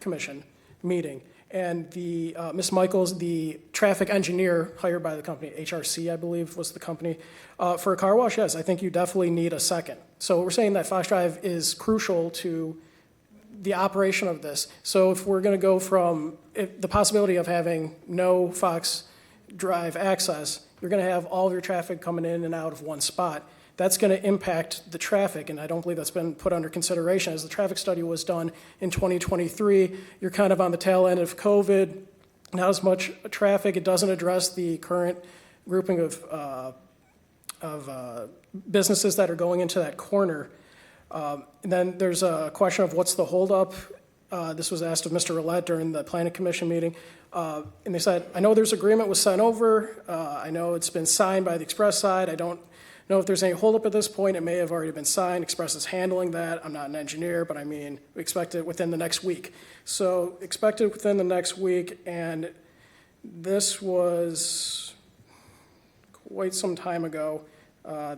commission meeting. And the Ms. Michaels, the traffic engineer hired by the company, HRC, I believe was the company, for a car wash, yes, I think you definitely need a second. So we're saying that Fox Drive is crucial to the operation of this. So if we're going to go from the possibility of having no Fox Drive access, you're going to have all of your traffic coming in and out of one spot. That's going to impact the traffic, and I don't believe that's been put under consideration. As the traffic study was done in 2023, you're kind of on the tail end of COVID, not as much traffic. It doesn't address the current grouping of businesses that are going into that corner. And then there's a question of what's the holdup. This was asked of Mr. Roulette during the Planning Commission meeting. And they said, I know there's agreement was sent over. I know it's been signed by the express side. I don't know if there's any holdup at this point. It may have already been signed. Express is handling that. I'm not an engineer, but I mean, we expect it within the next week. So expect it within the next week, and this was quite some time ago.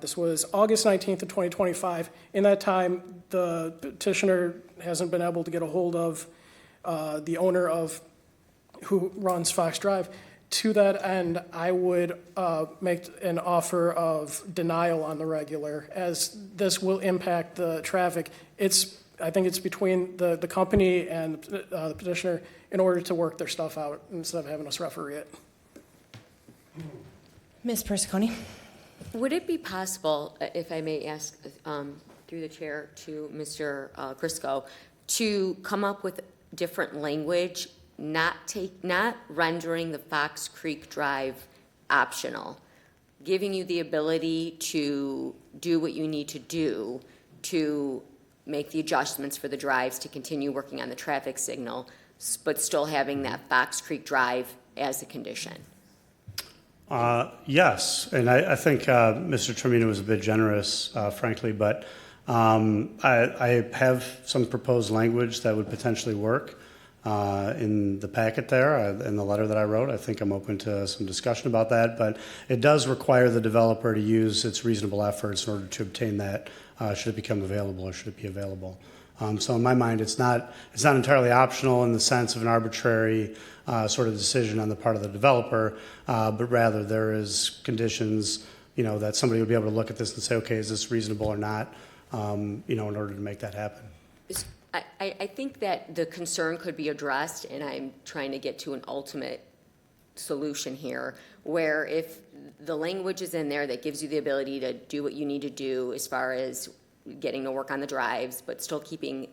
This was August 19th of 2025. In that time, the petitioner hasn't been able to get a hold of the owner of who runs Fox Drive. To that end, I would make an offer of denial on the regular, as this will impact the traffic. I think it's between the company and the petitioner in order to work their stuff out instead of having us referee it. Ms. Persicone? Would it be possible, if I may ask through the chair to Mr. Grisco, to come up with different language, not rendering the Fox Creek Drive optional, giving you the ability to do what you need to do to make the adjustments for the drives to continue working on the traffic signal, but still having that Fox Creek Drive as a condition? Yes, and I think Mr. Termino was a bit generous, frankly, but I have some proposed language that would potentially work in the packet there, in the letter that I wrote. I think I'm open to some discussion about that, but it does require the developer to use its reasonable efforts in order to obtain that, should it become available or should it be available. So in my mind, it's not entirely optional in the sense of an arbitrary sort of decision on the part of the developer, but rather there is conditions, that somebody would be able to look at this and say, okay, is this reasonable or not, in order to make that happen. I think that the concern could be addressed, and I'm trying to get to an ultimate solution here, where if the language is in there that gives you the ability to do what you need to do as far as getting to work on the drives, but still keeping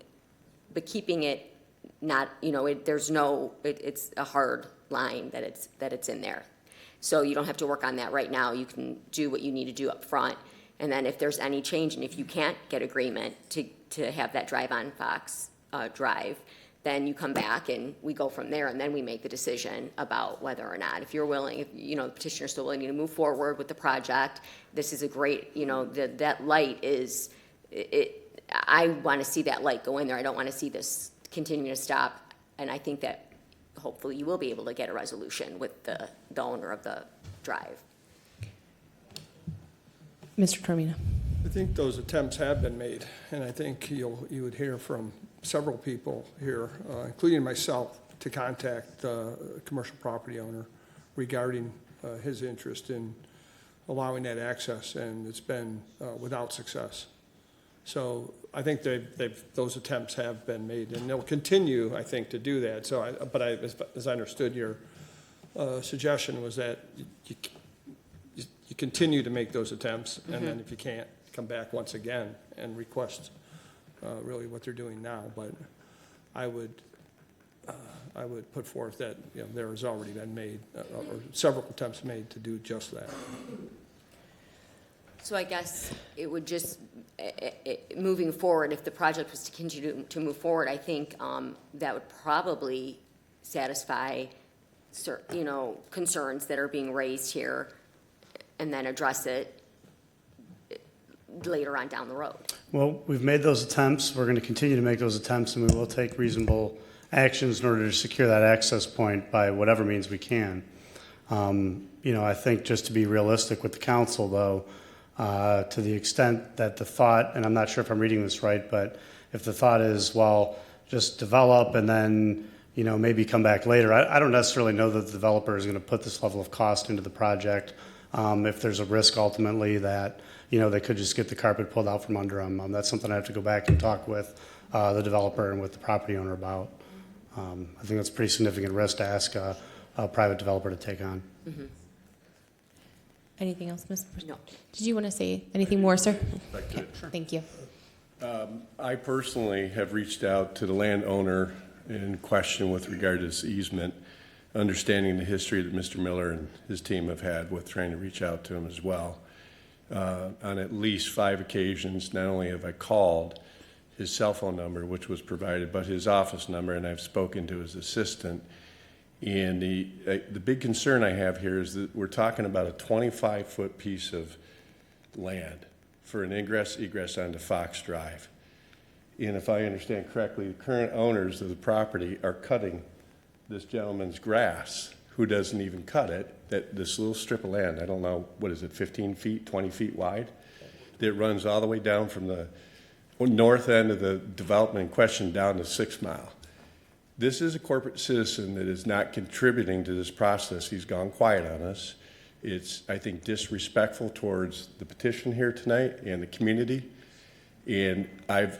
it not, it's a hard line that it's in there. So you don't have to work on that right now. You can do what you need to do up front. And then if there's any change, and if you can't get agreement to have that drive on Fox Drive, then you come back and we go from there, and then we make the decision about whether or not, if you're willing, if the petitioner's still willing to move forward with the project. This is a great, that light is, I want to see that light go in there. I don't want to see this continue to stop, and I think that hopefully you will be able to get a resolution with the owner of the drive. Mr. Termino? I think those attempts have been made, and I think you would hear from several people here, including myself, to contact the commercial property owner regarding his interest in allowing that access, and it's been without success. So I think those attempts have been made, and they'll continue, I think, to do that. So, as I understood your suggestion was that you continue to make those attempts, and then if you can't, come back once again and request really what they're doing now. But I would put forth that there has already been made or several attempts made to do just that. So I guess it would just, moving forward, if the project was to continue to move forward, I think that would probably satisfy concerns that are being raised here, and then address it later on down the road. Well, we've made those attempts. We're going to continue to make those attempts, and we will take reasonable actions in order to secure that access point by whatever means we can. I think just to be realistic with the council, though, to the extent that the thought, and I'm not sure if I'm reading this right, but if the thought is, well, just develop and then, maybe come back later, I don't necessarily know that the developer is going to put this level of cost into the project. If there's a risk ultimately that, they could just get the carpet pulled out from under them. That's something I have to go back and talk with the developer and with the property owner about. I think that's a pretty significant risk to ask a private developer to take on. Mm-hmm. Anything else, Ms. No. Did you want to say anything more, sir? I could. Sure. Thank you. I personally have reached out to the landowner in question with regard to this easement, understanding the history that Mr. Miller and his team have had with trying to reach out to him as well. On at least 5 occasions, not only have I called his cell phone number, which was provided, but his office number, and I've spoken to his assistant. And the big concern I have here is that we're talking about a 25-foot piece of land for an ingress egress onto Fox Drive. And if I understand correctly, the current owners of the property are cutting this gentleman's grass, who doesn't even cut it, this little strip of land, I don't know, what is it, 15 feet, 20 feet wide, that runs all the way down from the north end of the development in question down to 6 Mile. This is a corporate citizen that is not contributing to this process. He's gone quiet on us. It's, I think, disrespectful towards the petition here tonight and the community. And I've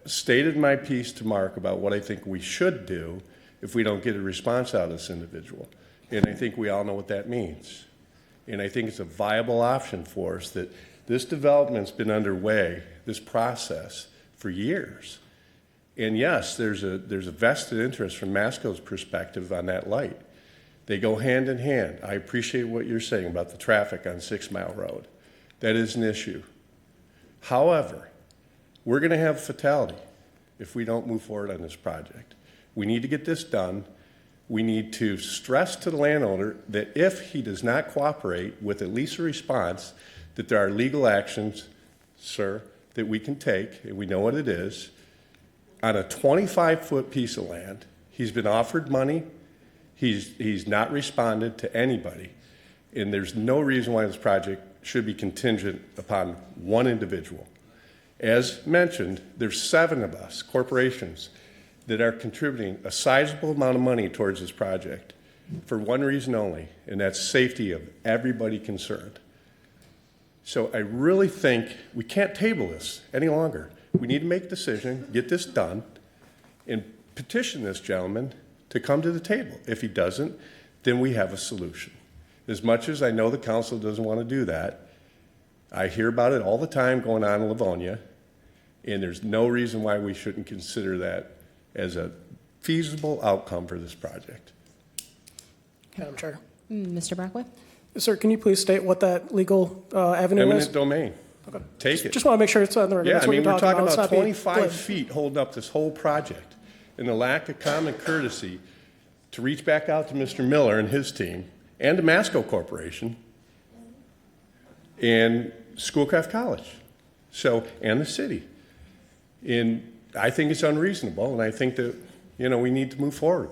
stated my piece to Mark about what I think we should do if we don't get a response out of this individual. And I think we all know what that means. And I think it's a viable option for us that this development's been underway, this process, for years. And yes, there's a vested interest from Masco's perspective on that light. They go hand in hand. I appreciate what you're saying about the traffic on 6 Mile Road. That is an issue. However, we're going to have fatality if we don't move forward on this project. We need to get this done. We need to stress to the landowner that if he does not cooperate with at least a response, that there are legal actions, sir, that we can take, and we know what it is. On a 25-foot piece of land, he's been offered money. He's not responded to anybody, and there's no reason why this project should be contingent upon one individual. As mentioned, there's 7 of us, corporations, that are contributing a sizable amount of money towards this project for one reason only, and that's safety of everybody concerned. So I really think we can't table this any longer. We need to make a decision, get this done, and petition this gentleman to come to the table. If he doesn't, then we have a solution. As much as I know the council doesn't want to do that, I hear about it all the time going on in Livonia, and there's no reason why we shouldn't consider that as a feasible outcome for this project. Madam Chair. Mr. Brockway? Sir, can you please state what that legal avenue is? Eminent domain. Okay. Take it. Just want to make sure it's on the record. Yeah, That's I what mean, you're we're talking Let's about not be 25 glib. feet holding up this whole project, and the lack of common courtesy to reach back out to Mr. Miller and his team, and to Masco Corporation, and Schoolcraft College, and the city. And I think it's unreasonable, and I think that, we need to move forward.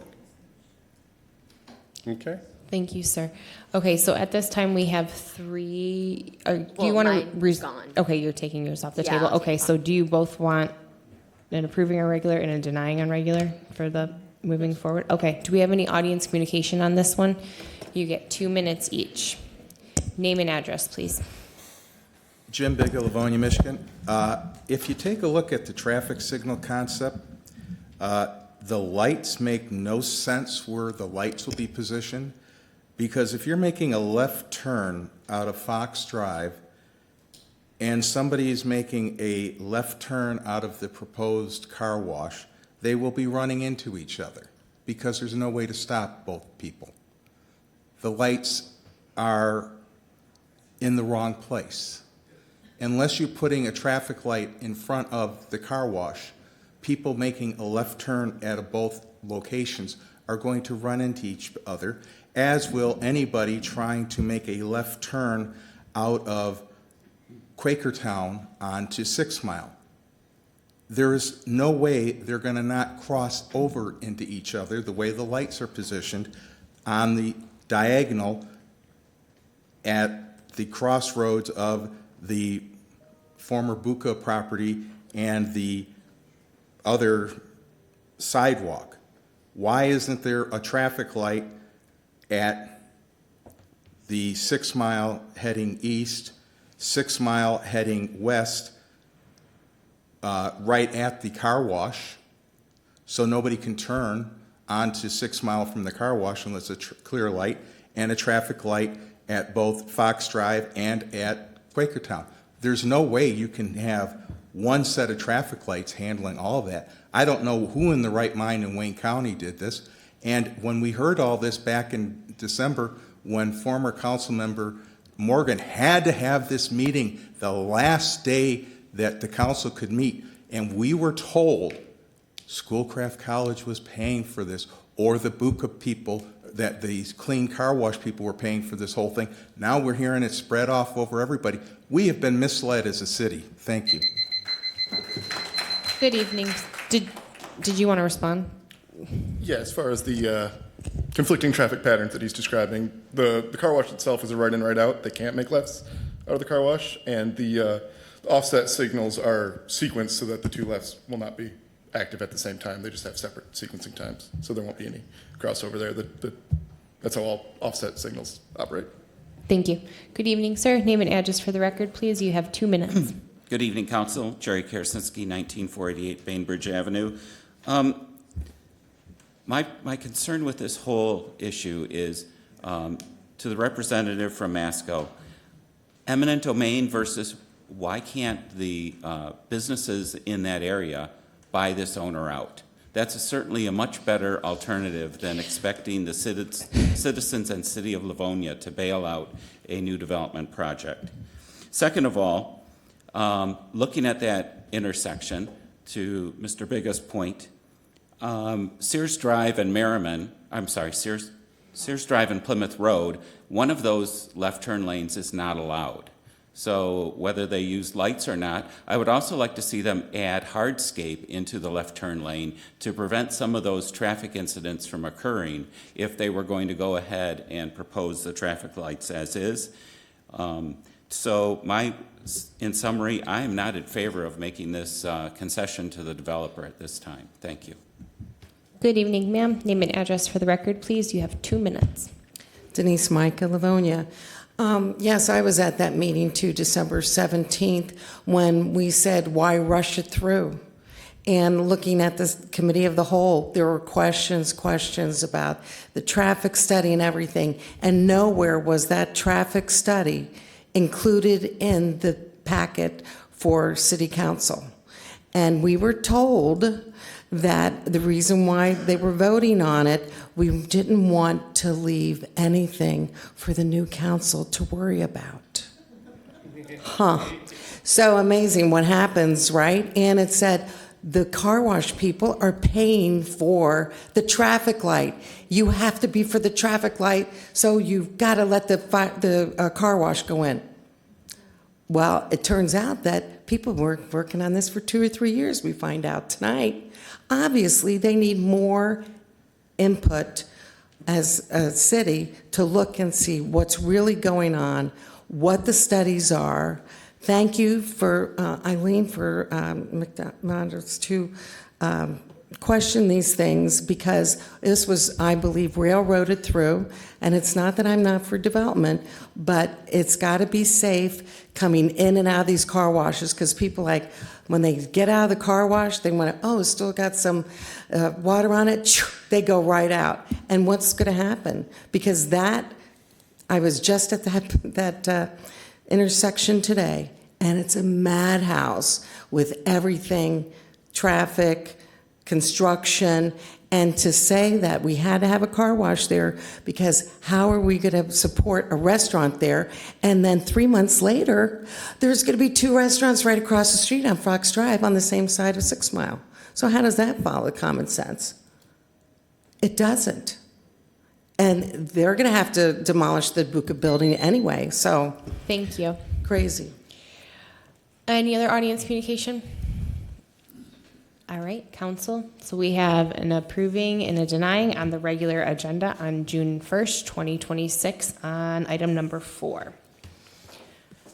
Okay? Thank you, sir. Okay, so at this time, we have 3, do Well, you want mine's to? gone. Okay, you're taking yours off the Yeah, table. I'll Okay, take so do you both want an approving on regular and a denying on regular for the moving forward? Okay, do we have any audience communication on this one? You get 2 minutes each. Name and address, please. Jim Bigger, Livonia, Michigan. If you take a look at the traffic signal concept, the lights make no sense where the lights will be positioned, because if you're making a left turn out of Fox Drive and somebody is making a left turn out of the proposed car wash, they will be running into each other because there's no way to stop both people. The lights are in the wrong place. Unless you're putting a traffic light in front of the car wash, people making a left turn at both locations are going to run into each other, as will anybody trying to make a left turn out of Quakertown onto 6 Mile. There is no way they're going to not cross over into each other the way the lights are positioned on the diagonal at the crossroads of the former Buca property and the other sidewalk. Why isn't there a traffic light at the 6 Mile heading east, 6 Mile heading west, right at the car wash, so nobody can turn onto 6 Mile from the car wash unless it's a clear light, and a traffic light at both Fox Drive and at Quakertown? There's no way you can have one set of traffic lights handling all of that. I don't know who in the right mind in Wayne County did this. And when we heard all this back in December, when former council member Morgan had to have this meeting the last day that the council could meet, and we were told Schoolcraft College was paying for this, or the Buca people, that these clean car wash people were paying for this whole thing. Now we're hearing it spread off over everybody. We have been misled as a city. Thank you. Good evening. Did you want to respond? Yeah, as far as the conflicting traffic patterns that he's describing, the car wash itself is a right in, right out. They can't make lefts out of the car wash, and the offset signals are sequenced so that the two lefts will not be active at the same time. They just have separate sequencing times, so there won't be any crossover there. That's how all offset signals operate. Thank you. Good evening, sir. Name and address for the record, please. You have 2 minutes. Good evening, Council. Jerry Karasinski, 19488 Bainbridge Avenue. My concern with this whole issue is to the representative from Masco, eminent domain versus why can't the businesses in that area buy this owner out? That's certainly a much better alternative than expecting the citizens and city of Livonia to bail out a new development project. Second of all, looking at that intersection, to Mr. Biga's point, Sears Drive and Sears Drive and Plymouth Road, one of those left turn lanes is not allowed. So whether they use lights or not, I would also like to see them add hardscape into the left turn lane to prevent some of those traffic incidents from occurring if they were going to go ahead and propose the traffic lights as is. In summary, I am not in favor of making this concession to the developer at this time. Thank you. Good evening, ma'am. Name and address for the record, please. You have 2 minutes. Denise Micah, Livonia. Yes, I was at that meeting too, December 17th, when we said, why rush it through? And looking at this committee of the whole, there were questions about the traffic study and everything, and nowhere was that traffic study included in the packet for city council. And we were told that the reason why they were voting on it, we didn't want to leave anything for the new council to worry about. So amazing what happens, right? And it said the car wash people are paying for the traffic light. You have to be for the traffic light, so you've got to let the car wash go in. Well, it turns out that people were working on this for 2 or 3 years, we find out tonight. Obviously, they need more input as a city to look and see what's really going on, what the studies are. Thank you for Eileen for McDonald's to question these things, because this was, I believe, railroaded through. And it's not that I'm not for development, but it's got to be safe coming in and out of these car washes, because people, like, when they get out of the car wash, they want to, it's still got some water on it. They go right out. And what's going to happen? Because I was just at that intersection today, and it's a madhouse with everything, traffic, construction, and to say that we had to have a car wash there, because how are we going to support a restaurant there? And then 3 months later, there's going to be 2 restaurants right across the street on Fox Drive on the same side of 6 Mile. So how does that follow common sense? It doesn't. And they're going to have to demolish the Buca building anyway, so. Thank you. Crazy. Any other audience communication? All right, council. So we have an approving and a denying on the regular agenda on June 1st, 2026 on item number 4.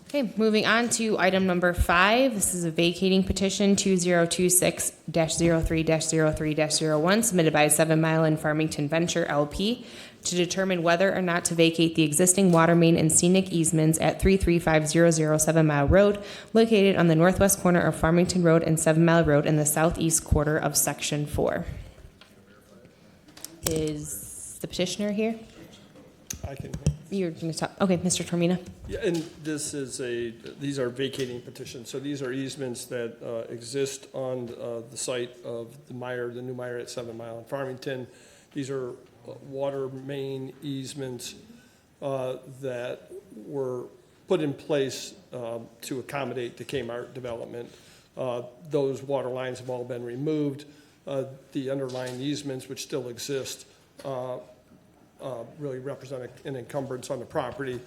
Okay, moving on to item number 5. This is a vacating petition 2026-03-03-01 submitted by 7 Mile and Farmington Venture LP to determine whether or not to vacate the existing water main and scenic easements at 33500 7 Mile Road, located on the northwest corner of Farmington Road and 7 Mile Road in the southeast quarter of Section 4. Is the petitioner here? I can. You're going to talk. Okay, Mr. Tormina. Yeah, and these are vacating petitions. So these are easements that exist on the site of the new Meyer at 7 Mile in Farmington. These are water main easements that were put in place to accommodate the Kmart development. Those water lines have all been removed. The underlying easements, which still exist, really represent an encumbrance on the property.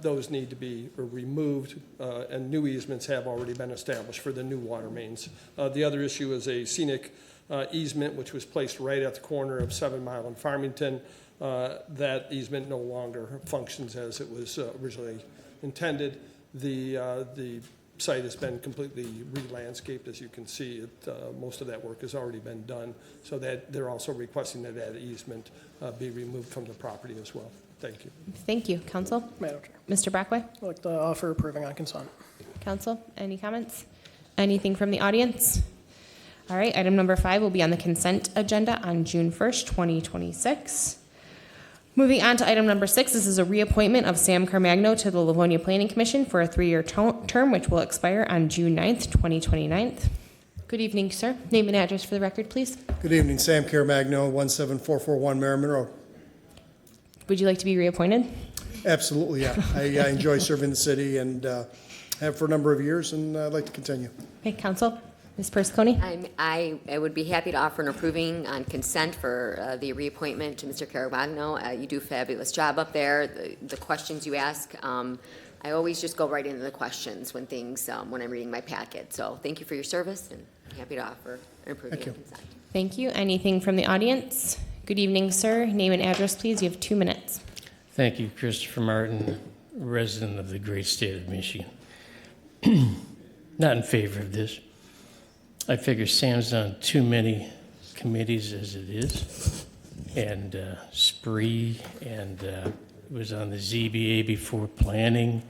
Those need to be removed, and new easements have already been established for the new water mains. The other issue is a scenic easement, which was placed right at the corner of 7 Mile and Farmington. That easement no longer functions as it was originally intended. The site has been completely re-landscaped, as you can see. Most of that work has already been done, so that they're also requesting that that easement be removed from the property as well. Thank you. Thank you. Council? Madam Chair, Mr. Brockway? I'd like to offer approving on consent. Council, any comments? Anything from the audience? All right, item number 5 will be on the consent agenda on June 1st, 2026. Moving on to item number 6, this is a reappointment of Sam Carmagno to the Livonia Planning Commission for a 3-year term, which will expire on June 9th, 2029. Good evening, sir. Name and address for the record, please. Good evening, Sam Carmagno, 17441 Merriman Road. Would you like to be reappointed? Absolutely, yeah. I enjoy serving the city and have for a number of years, and I'd like to continue. Okay, Council. Ms. Persicone? I would be happy to offer an approving on consent for the reappointment to Mr. Carmagno. You do a fabulous job up there. The questions you ask, I always just go right into the questions when I'm reading my packet. So thank you for your service, and I'm happy to offer an approving on consent. Thank you. Anything from the audience? Good evening, sir. Name and address, please. You have 2 minutes. Thank you, Christopher Martin, resident of the great state of Michigan. Not in favor of this. I figure Sam's on too many committees as it is, and Spree, and was on the ZBA before planning,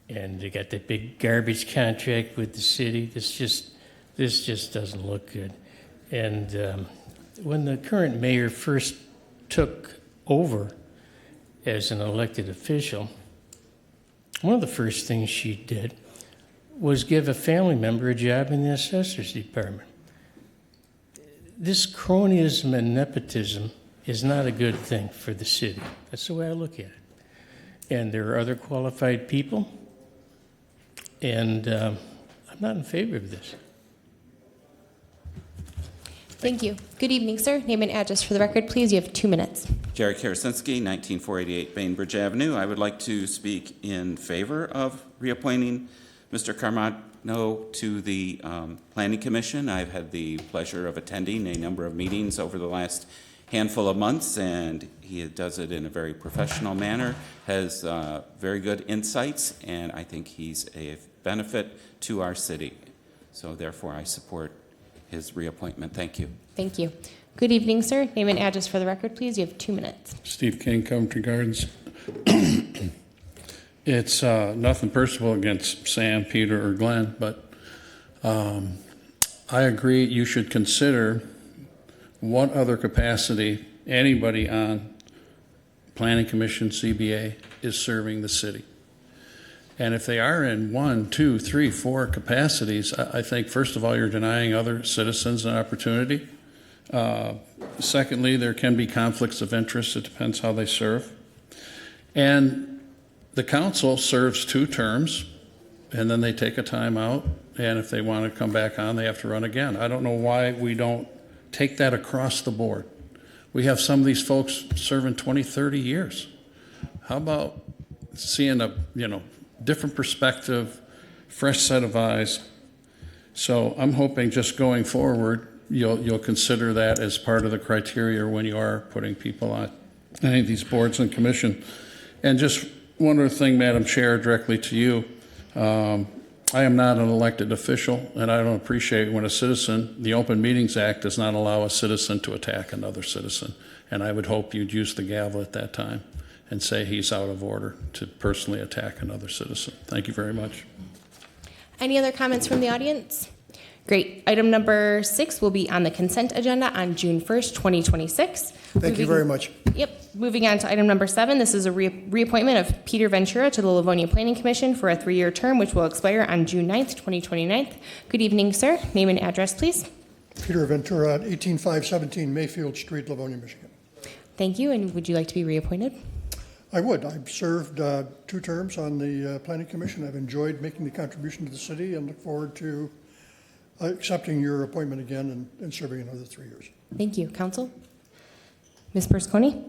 and they got that big garbage contract with the city. This just doesn't look good. And when the current mayor first took over as an elected official, one of the first things she did was give a family member a job in the assessor's department. This cronyism and nepotism is not a good thing for the city. That's the way I look at it. And there are other qualified people, and I'm not in favor of this. Thank you. Good evening, sir. Name and address for the record, please. You have 2 minutes. Jerry Karasinski, 19488 Bainbridge Avenue. I would like to speak in favor of reappointing Mr. Carmagno to the Planning Commission. I've had the pleasure of attending a number of meetings over the last handful of months, and he does it in a very professional manner, has very good insights, and I think he's a benefit to our city. So therefore, I support his reappointment. Thank you. Thank you. Good evening, sir. Name and address for the record, please. You have 2 minutes. Steve King, Coventry Gardens. It's nothing personal against Sam, Peter, or Glenn, but I agree you should consider what other capacity anybody on Planning Commission, CBA, is serving the city. And if they are in 1, 2, 3, 4 capacities, I think, first of all, you're denying other citizens an opportunity. Secondly, there can be conflicts of interest. It depends how they serve. And the council serves 2 terms, and then they take a time out, and if they want to come back on, they have to run again. I don't know why we don't take that across the board. We have some of these folks serving 20, 30 years. How about seeing a different perspective, fresh set of eyes? So I'm hoping just going forward, you'll consider that as part of the criteria when you are putting people on any of these boards and commission. And just one other thing, Madam Chair, directly to you. I am not an elected official, and I don't appreciate when a citizen, the Open Meetings Act does not allow a citizen to attack another citizen. And I would hope you'd use the gavel at that time and say he's out of order to personally attack another citizen. Thank you very much. Any other comments from the audience? Great. Item number 6 will be on the consent agenda on June 1st, 2026. Thank you very much. Yep. Moving on to item number 7. This is a reappointment of Peter Ventura to the Livonia Planning Commission for a 3-year term, which will expire on June 9th, 2029. Good evening, sir. Name and address, please. Peter Ventura at 18517 Mayfield Street, Livonia, Michigan. Thank you. And would you like to be reappointed? I would. I've served 2 terms on the Planning Commission. I've enjoyed making the contribution to the city and look forward to accepting your appointment again and serving another 3 years. Thank you. Council? Ms. Persconi?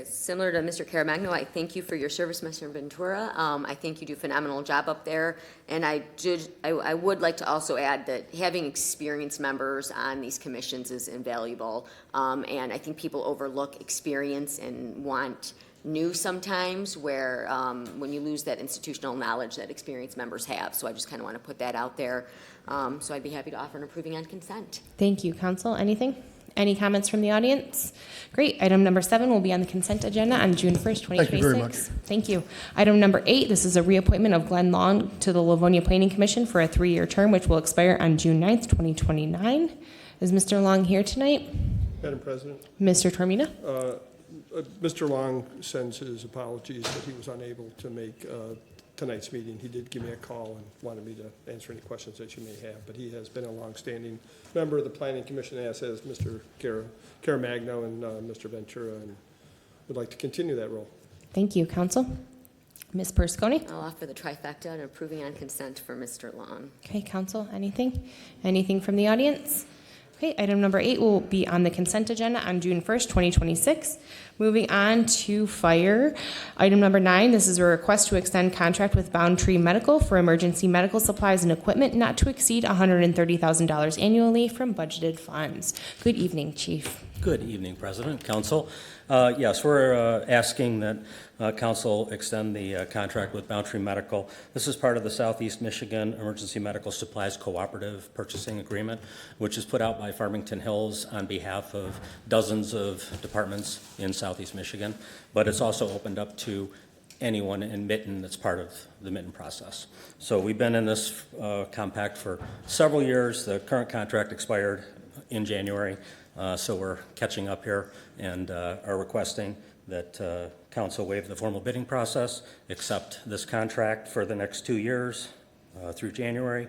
Similar to Mr. Caramagno, I thank you for your service, Mr. Ventura. I think you do a phenomenal job up there. And I would like to also add that having experienced members on these commissions is invaluable. And I think people overlook experience and want new sometimes, where when you lose that institutional knowledge that experienced members have. So I just kind of want to put that out there. So I'd be happy to offer an approving on consent. Thank you. Council, anything? Any comments from the audience? Great. Item number 7 will be on the consent agenda on June 1st, 2026. Thank you very much. Thank you. Item number 8, this is a reappointment of Glenn Long to the Livonia Planning Commission for a 3-year term, which will expire on June 9th, 2029. Is Mr. Long here tonight? Madam President, Mr. Tormina? Mr. Long sends his apologies that he was unable to make tonight's meeting. He did give me a call and wanted me to answer any questions that you may have, but he has been a longstanding member of the Planning Commission, as has Mr. Caramagno and Mr. Ventura, and would like to continue that role. Thank you. Council? Ms. Persconi? I'll offer the trifecta and approving on consent for Mr. Long. Okay, Council, anything? Anything from the audience? Okay, item number 8 will be on the consent agenda on June 1st, 2026. Moving on to fire. Item number 9, this is a request to extend contract with Boundtree Medical for emergency medical supplies and equipment not to exceed $130,000 annually from budgeted funds. Good evening, Chief. Good evening, President, Council. Yes, we're asking that Council extend the contract with Boundtree Medical. This is part of the Southeast Michigan Emergency Medical Supplies Cooperative Purchasing Agreement, which is put out by Farmington Hills on behalf of dozens of departments in Southeast Michigan, but it's also opened up to anyone in Mitten that's part of the Mitten process. So we've been in this compact for several years. The current contract expired in January. So we're catching up here and are requesting that Council waive the formal bidding process, accept this contract for the next 2 years through January,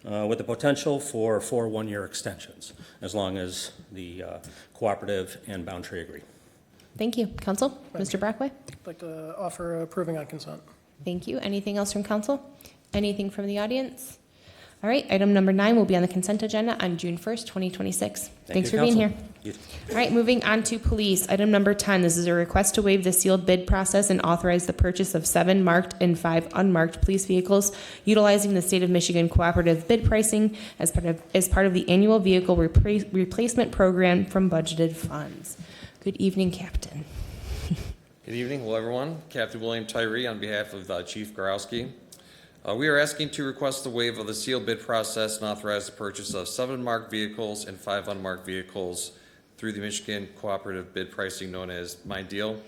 with the potential for 4 one-year extensions, as long as the cooperative and Boundtree agree. Thank you. Council? Mr. Brockway? I'd like to offer approving on consent. Thank you. Anything else from Council? Anything from the audience? All right, item number 9 will be on the consent agenda on June 1st, 2026. Thanks for being here. All right, moving on to police. Item number 10, this is a request to waive the sealed bid process and authorize the purchase of 7 marked and 5 unmarked police vehicles utilizing the State of Michigan cooperative bid pricing as part of the annual vehicle replacement program from budgeted funds. Good evening, Captain. Good evening. Hello, everyone. Captain William Tyree on behalf of Chief Garowski. We are asking to request the waive of the sealed bid process and authorize the purchase of 7 marked vehicles and 5 unmarked vehicles through the Michigan Cooperative Bid Pricing known as My Deal.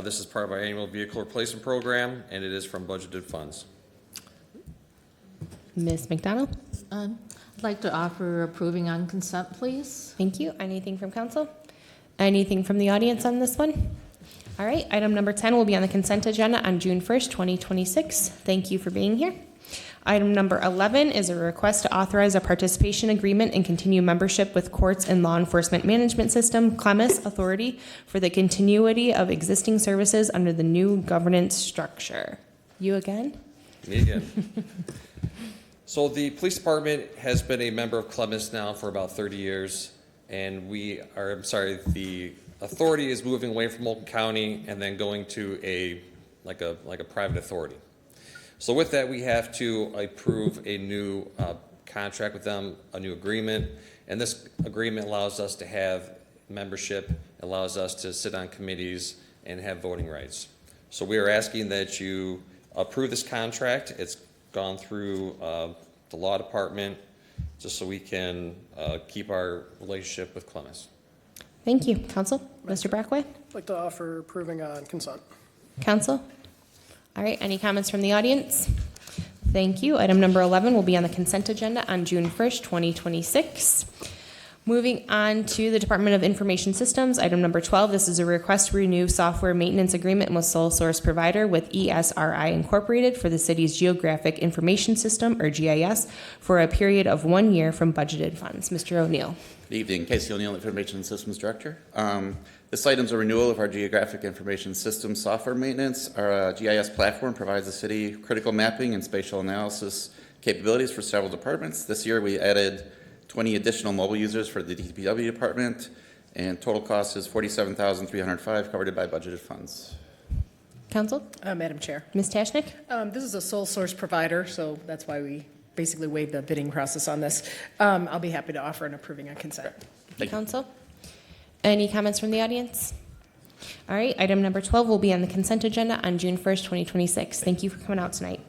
This is part of our annual vehicle replacement program, and it is from budgeted funds. Ms. McDonald? I'd like to offer approving on consent, please. Thank you. Anything from Council? Anything from the audience on this one? All right, item number 10 will be on the consent agenda on June 1st, 2026. Thank you for being here. Item number 11 is a request to authorize a participation agreement and continue membership with Courts and Law Enforcement Management System, CLEMIS Authority, for the continuity of existing services under the new governance structure. You again? Me again. So the police department has been a member of CLEMIS now for about 30 years, and the authority is moving away from Multnomah County and then going to a private authority. So with that, we have to approve a new contract with them, a new agreement, and this agreement allows us to have membership, allows us to sit on committees and have voting rights. So we are asking that you approve this contract. It's gone through the law department just so we can keep our relationship with CLEMIS. Thank you. Council? Mr. Brockway? I'd like to offer approving on consent. Council? All right, any comments from the audience? Thank you. Item number 11 will be on the consent agenda on June 1st, 2026. Moving on to the Department of Information Systems, item number 12, this is a request to renew software maintenance agreement with sole source provider with ESRI Incorporated for the city's Geographic Information System, or GIS, for a period of 1 year from budgeted funds. Mr. O'Neill. Good evening. Casey O'Neill, Information Systems Director. This item is a renewal of our Geographic Information Systems software maintenance. Our GIS platform provides the city critical mapping and spatial analysis capabilities for several departments. This year we added 20 additional mobile users for the DPW department and total cost is $47,305, covered by budgeted funds. Council? Madam Chair. Ms. Tashnik? This is a sole source provider, so that's why we basically waived the bidding process on this. I'll be happy to offer an approving on consent. Council? Any comments from the audience? All right, item number 12 will be on the consent agenda on June 1st, 2026. Thank you for coming out tonight.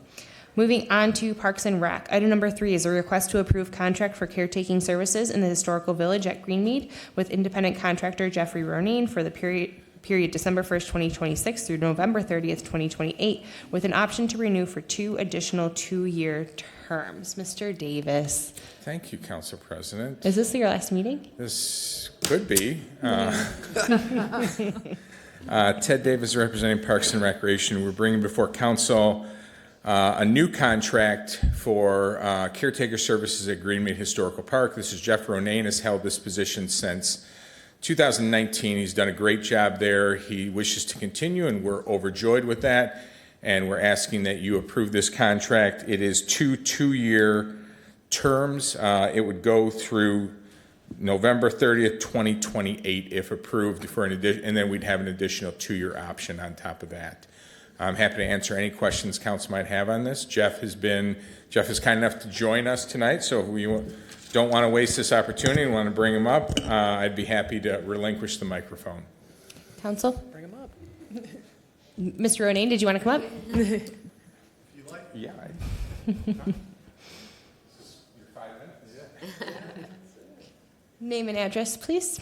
Moving on to Parks and Rec. Item number 3 is a request to approve contract for caretaking services in the historical village at Greenmead with independent contractor Jeffrey Ronayne for the period December 1st, 2026 through November 30th, 2028, with an option to renew for 2 additional 2-year terms. Mr. Davis. Thank you, Council President. Is this your last meeting? This could be. Ted Davis, representing Parks and Recreation. We're bringing before Council a new contract for caretaker services at Greenmead Historical Park. This is Jeff Ronayne, has held this position since 2019. He's done a great job there. He wishes to continue, and we're overjoyed with that. And we're asking that you approve this contract. It is 2-year terms. It would go through November 30th, 2028, if approved, for an addition, and then we'd have an additional 2-year option on top of that. I'm happy to answer any questions council might have on this. Jeff is kind enough to join us tonight, so if we don't want to waste this opportunity and want to bring him up, I'd be happy to relinquish the microphone. Council? Bring him up. Mr. Ronayne, did you want to come up? Yeah. Name and address, please.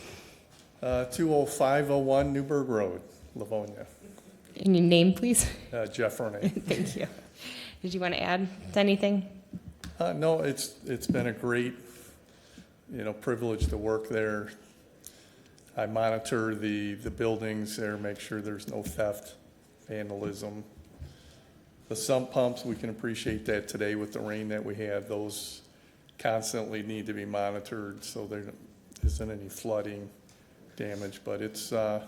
20501 Newburgh Road, Livonia. And your name, please. Jeff Ronayne. Thank you. Did you want to add to anything? No, it's been a great, privilege to work there. I monitor the buildings there, make sure there's no theft, vandalism. The sump pumps, we can appreciate that today with the rain that we had. Those constantly need to be monitored so there isn't any flooding damage. But it's a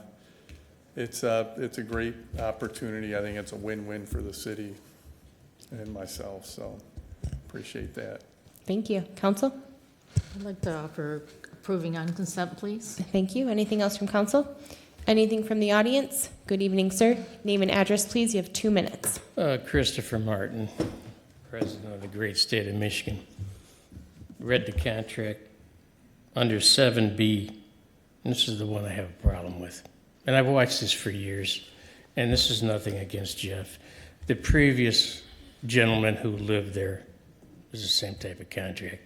great opportunity. I think it's a win-win for the city and myself. So appreciate that. Thank you. Council? I'd like to offer approving on consent, please. Thank you. Anything else from council? Anything from the audience? Good evening, sir. Name and address, please. You have 2 minutes. Christopher Martin, President of the great state of Michigan. Read the contract under 7B, and this is the one I have a problem with. And I've watched this for years, and this is nothing against Jeff. The previous gentleman who lived there was the same type of contract.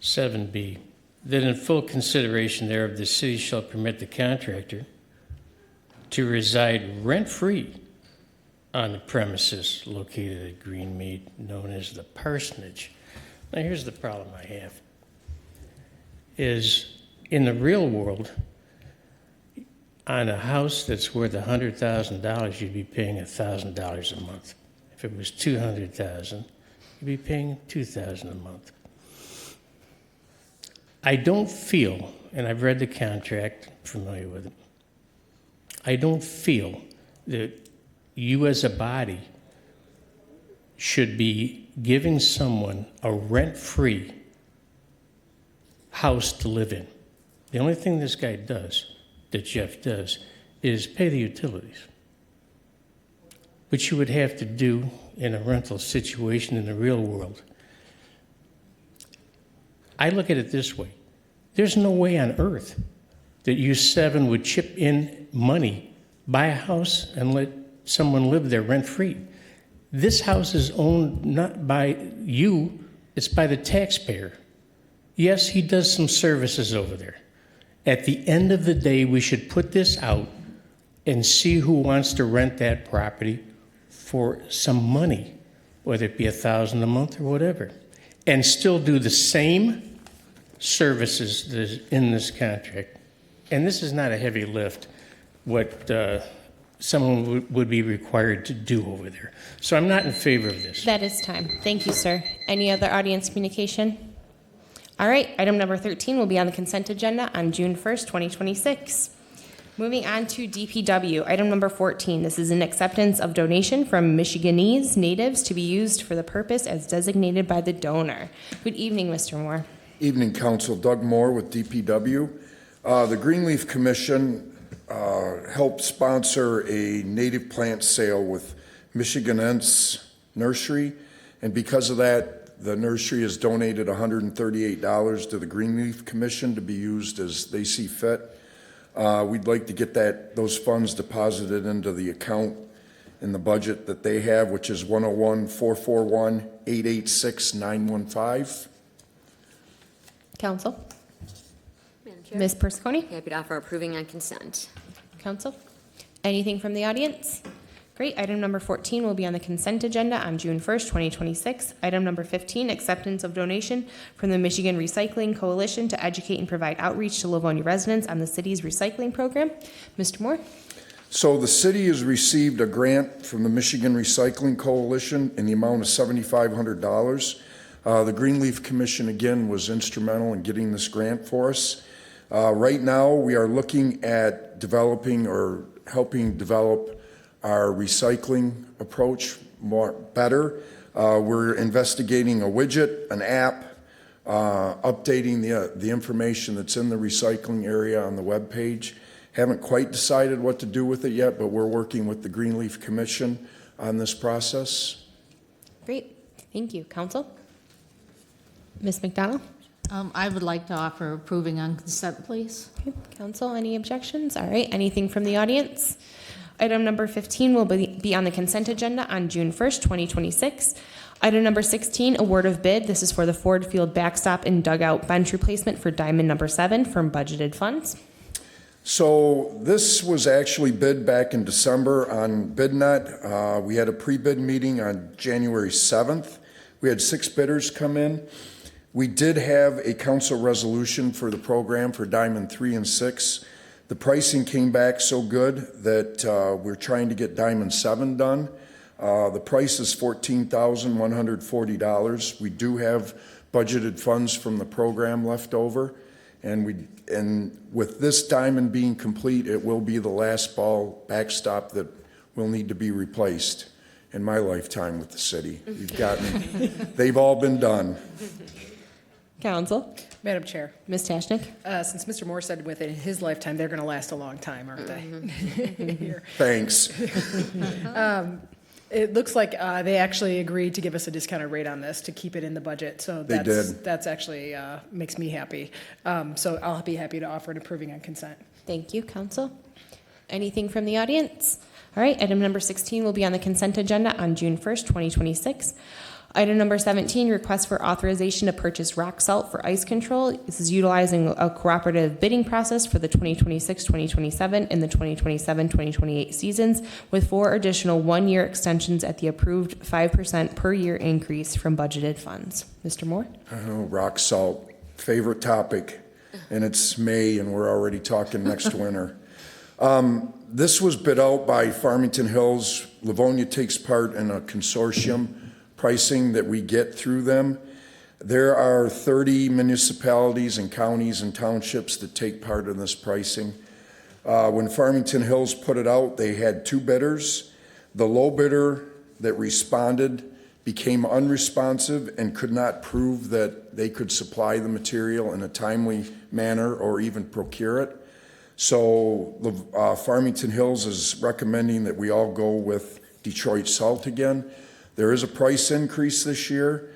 7B, that in full consideration thereof, the city shall permit the contractor to reside rent-free on the premises located at Greenmead, known as the parsonage. Now, here's the problem I have, is in the real world, on a house that's worth $100,000, you'd be paying $1,000 a month. If it was $200,000, you'd be paying $2,000 a month. I don't feel, and I've read the contract, familiar with it, I don't feel that you as a body should be giving someone a rent-free house to live in. The only thing this guy does, that Jeff does, is pay the utilities, which you would have to do in a rental situation in the real world. I look at it this way. There's no way on earth that you 7 would chip in money, buy a house, and let someone live there rent-free. This house is owned not by you, it's by the taxpayer. Yes, he does some services over there. At the end of the day, we should put this out and see who wants to rent that property for some money, whether it be $1,000 a month or whatever, and still do the same services that is in this contract. And this is not a heavy lift, what someone would be required to do over there. So I'm not in favor of this. That is time. Thank you, sir. Any other audience communication? All right, item number 13 will be on the consent agenda on June 1st, 2026. Moving on to DPW, item number 14. This is an acceptance of donation from Michiganese natives to be used for the purpose as designated by the donor. Good evening, Mr. Moore. Evening, Council. Doug Moore with DPW. The Greenleaf Commission helped sponsor a native plant sale with Michiganense Nursery, and because of that, the nursery has donated $138 to the Greenleaf Commission to be used as they see fit. We'd like to get those funds deposited into the account in the budget that they have, which is 101-441-886-915. Council? Madam Chair? Ms. Persiconi? Happy to offer approving on consent. Council? Anything from the audience? Great. Item number 14 will be on the consent agenda on June 1st, 2026. Item number 15, acceptance of donation from the Michigan Recycling Coalition to educate and provide outreach to Livonia residents on the city's recycling program. Mr. Moore? So the city has received a grant from the Michigan Recycling Coalition in the amount of $7,500. The Greenleaf Commission, again, was instrumental in getting this grant for us. Right now, we are looking at developing or helping develop our recycling approach better. We're investigating a widget, an app, updating the information that's in the recycling area on the webpage. Haven't quite decided what to do with it yet, but we're working with the Greenleaf Commission on this process. Great. Thank you. Council? Ms. McDonald? I would like to offer approving on consent, please. Okay. Council, any objections? All right. Anything from the audience? Item number 15 will be on the consent agenda on June 1st, 2026. Item number 16, award of bid. This is for the Ford Field backstop and dugout bench replacement for Diamond number 7 from budgeted funds. So this was actually bid back in December on BidNet. We had a pre-bid meeting on January 7th. We had 6 bidders come in. We did have a council resolution for the program for Diamond 3 and 6. The pricing came back so good that we're trying to get Diamond 7 done. The price is $14,140. We do have budgeted funds from the program left over. And with this Diamond being complete, it will be the last ball backstop that will need to be replaced in my lifetime with the city. They've all been done. Council? Madam Chair. Ms. Tashnik? Since Mr. Moore said within his lifetime, they're going to last a long time, aren't they? Here. Thanks. It looks like they actually agreed to give us a discounted rate on this to keep it in the budget. So that's actually makes me happy. So I'll be happy to offer an approving on consent. Thank you, Council. Anything from the audience? All right, item number 16 will be on the consent agenda on June 1st, 2026. Item number 17, request for authorization to purchase rock salt for ice control. This is utilizing a cooperative bidding process for the 2026-2027 and the 2027-2028 seasons with 4 additional 1-year extensions at the approved 5% per year increase from budgeted funds. Mr. Moore? Oh, rock salt, favorite topic. And it's May and we're already talking next winter. This was bid out by Farmington Hills. Livonia takes part in a consortium pricing that we get through them. There are 30 municipalities and counties and townships that take part in this pricing. When Farmington Hills put it out, they had 2 bidders. The low bidder that responded became unresponsive and could not prove that they could supply the material in a timely manner or even procure it. So Farmington Hills is recommending that we all go with Detroit Salt again. There is a price increase this year.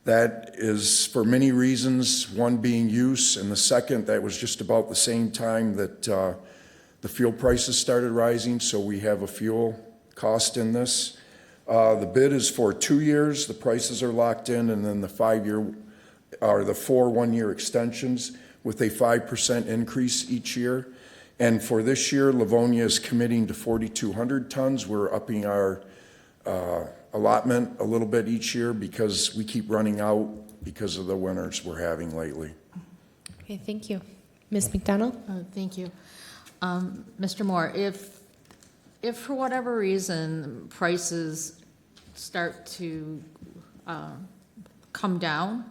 That is for many reasons, one being use, and the second, that was just about the same time that the fuel prices started rising, so we have a fuel cost in this. The bid is for 2 years, the prices are locked in, and then the 5-year, or the 4 1-year extensions with a 5% increase each year. And for this year, Livonia is committing to 4,200 tons. We're upping our allotment a little bit each year because we keep running out because of the winters we're having lately. Okay, thank you. Ms. McDonald? Thank you. Mr. Moore, if for whatever reason prices start to come down,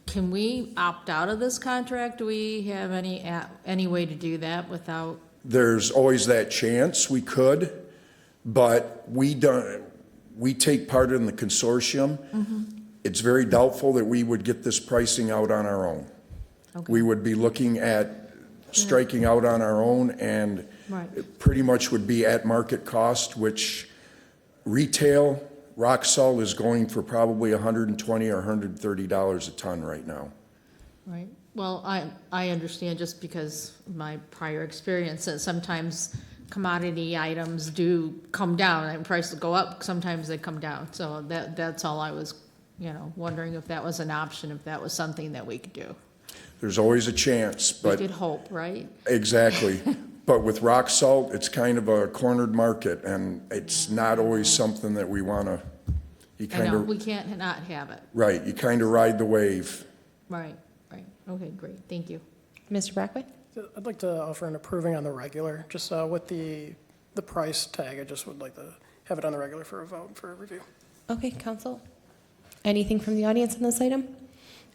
can we opt out of this contract? Do we have any way to do that without? There's always that chance we could, but we take part in the consortium. Mm-hmm. It's very doubtful that we would get this pricing out on our own. We would be looking at striking out on our own, and it pretty much would be at market cost, which retail rock salt is going for probably $120 or $130 a ton right now. Right. Well, I understand just because of my prior experience that sometimes commodity items do come down and prices go up, sometimes they come down. So that's all I was, wondering if that was an option, if that was something that we could do. There's always a chance, but. We could hope, right? Exactly. But with rock salt, it's kind of a cornered market, and it's not always something that we want to, I know, we can't not have it. right, you kind of ride the wave. Right. Okay, great. Thank you. Mr. Brackway? I'd like to offer an approving on the regular, just with the price tag. I just would like to have it on the regular for a vote, for a review. Okay, council. Anything from the audience on this item?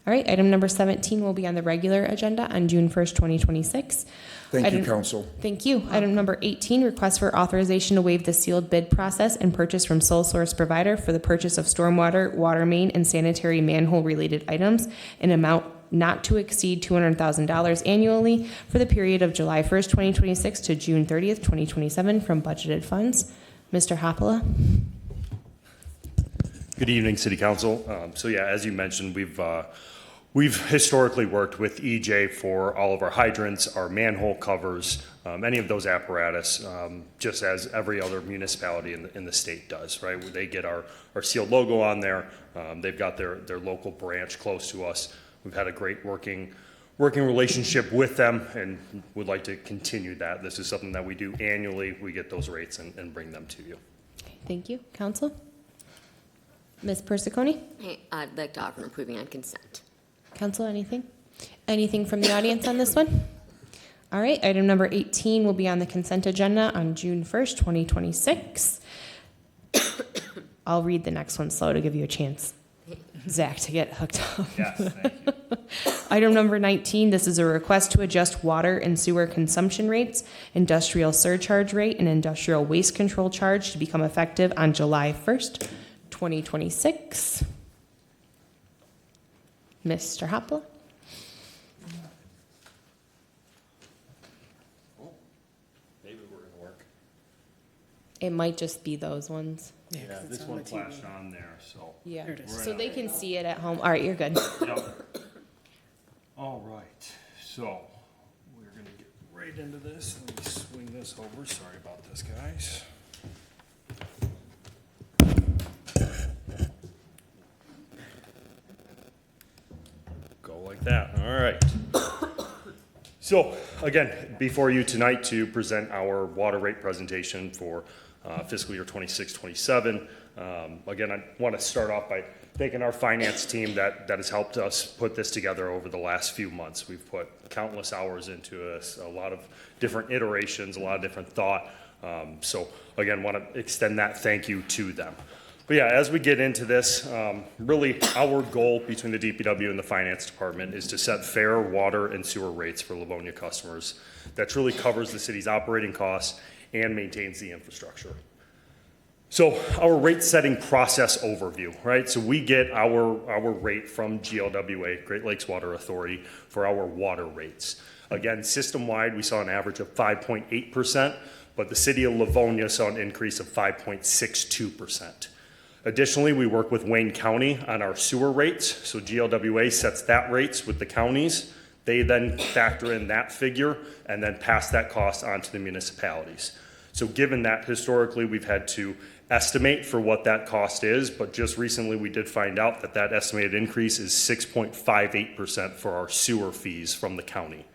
All right, item number 17 will be on the regular agenda on June 1st, 2026. Thank you, council. Thank you. Item number 18, request for authorization to waive the sealed bid process and purchase from sole source provider for the purchase of stormwater, water main, and sanitary manhole-related items in amount not to exceed $200,000 annually for the period of July 1st, 2026 to June 30th, 2027 from budgeted funds. Mr. Hopola? Good evening, City Council. So yeah, as you mentioned, we've historically worked with EJ for all of our hydrants, our manhole covers, any of those apparatus, just as every other municipality in the state does, right? Where they get our sealed logo on there. They've got their local branch close to us. We've had a great working relationship with them and would like to continue that. This is something that we do annually. We get those rates and bring them to you. Thank you. Council? Ms. Persicone? Hey, I'd like to offer approving on consent. Council, anything? Anything from the audience on this one? All right, item number 18 will be on the consent agenda on June 1st, 2026. I'll read the next one slow to give you a chance, Zach, to get hooked up. Yes, thank you. Item number 19, this is a request to adjust water and sewer consumption rates, industrial surcharge rate, and industrial waste control charge to become effective on July 1st, 2026. Mr. Hoppel? Maybe we're gonna work. It might just be those ones. Yeah, this one flashed on there, so. Yeah, There it is. so they can see it at home. All right, you're good. Yep. All right, so we're gonna get right into this. Let me swing this over. Sorry about this, guys. Go like that. All right. So again, before you tonight to present our water rate presentation for fiscal year 26-27. Again, I want to start off by thanking our finance team that has helped us put this together over the last few months. We've put countless hours into this, a lot of different iterations, a lot of different thought. So again, want to extend that thank you to them. But yeah, as we get into this, really our goal between the DPW and the finance department is to set fair water and sewer rates for Livonia customers that truly covers the city's operating costs and maintains the infrastructure. So our rate setting process overview, right? So we get our rate from GLWA, Great Lakes Water Authority, for our water rates. Again, system-wide, we saw an average of 5.8%, but the city of Livonia saw an increase of 5.62%. Additionally, we work with Wayne County on our sewer rates. So GLWA sets that rates with the counties. They then factor in that figure and then pass that cost on to the municipalities. So given that historically we've had to estimate for what that cost is, but just recently we did find out that that estimated increase is 6.58% for our sewer fees from the county.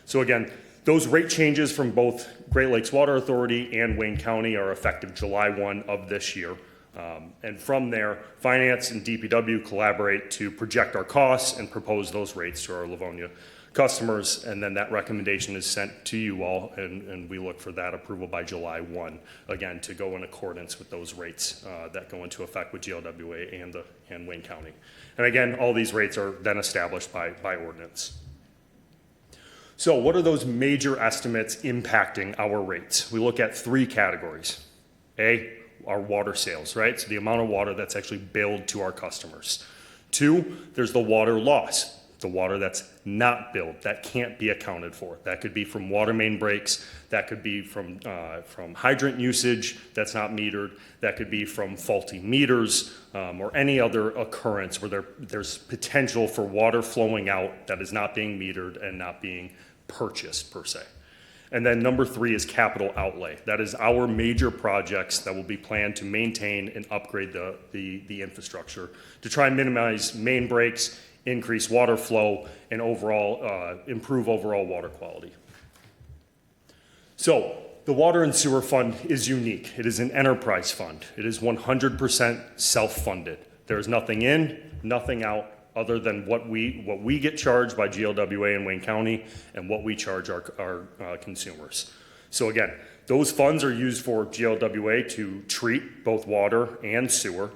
So again, those rate changes from both Great Lakes Water Authority and Wayne County are effective July 1 of this year. And from there, finance and DPW collaborate to project our costs and propose those rates to our Livonia customers, and then that recommendation is sent to you all, and we look for that approval by July 1, again, to go in accordance with those rates that go into effect with GLWA and Wayne County. And again, all these rates are then established by ordinance. So what are those major estimates impacting our rates? We look at three categories. A, our water sales, right? So the amount of water that's actually billed to our customers. Two, there's the water loss. the water that's not billed, that can't be accounted for. That could be from water main breaks, that could be from hydrant usage that's not metered, that could be from faulty meters, or any other occurrence where there's potential for water flowing out that is not being metered and not being purchased per se. And then number 3 is capital outlay. That is our major projects that will be planned to maintain and upgrade the infrastructure to try and minimize main breaks, increase water flow, and overall improve overall water quality. So the Water and Sewer Fund is unique. It is an enterprise fund. It is 100% self-funded. There is nothing in, nothing out, other than what we get charged by GLWA in Wayne County and what we charge our consumers. So again, those funds are used for GLWA to treat both water and sewer,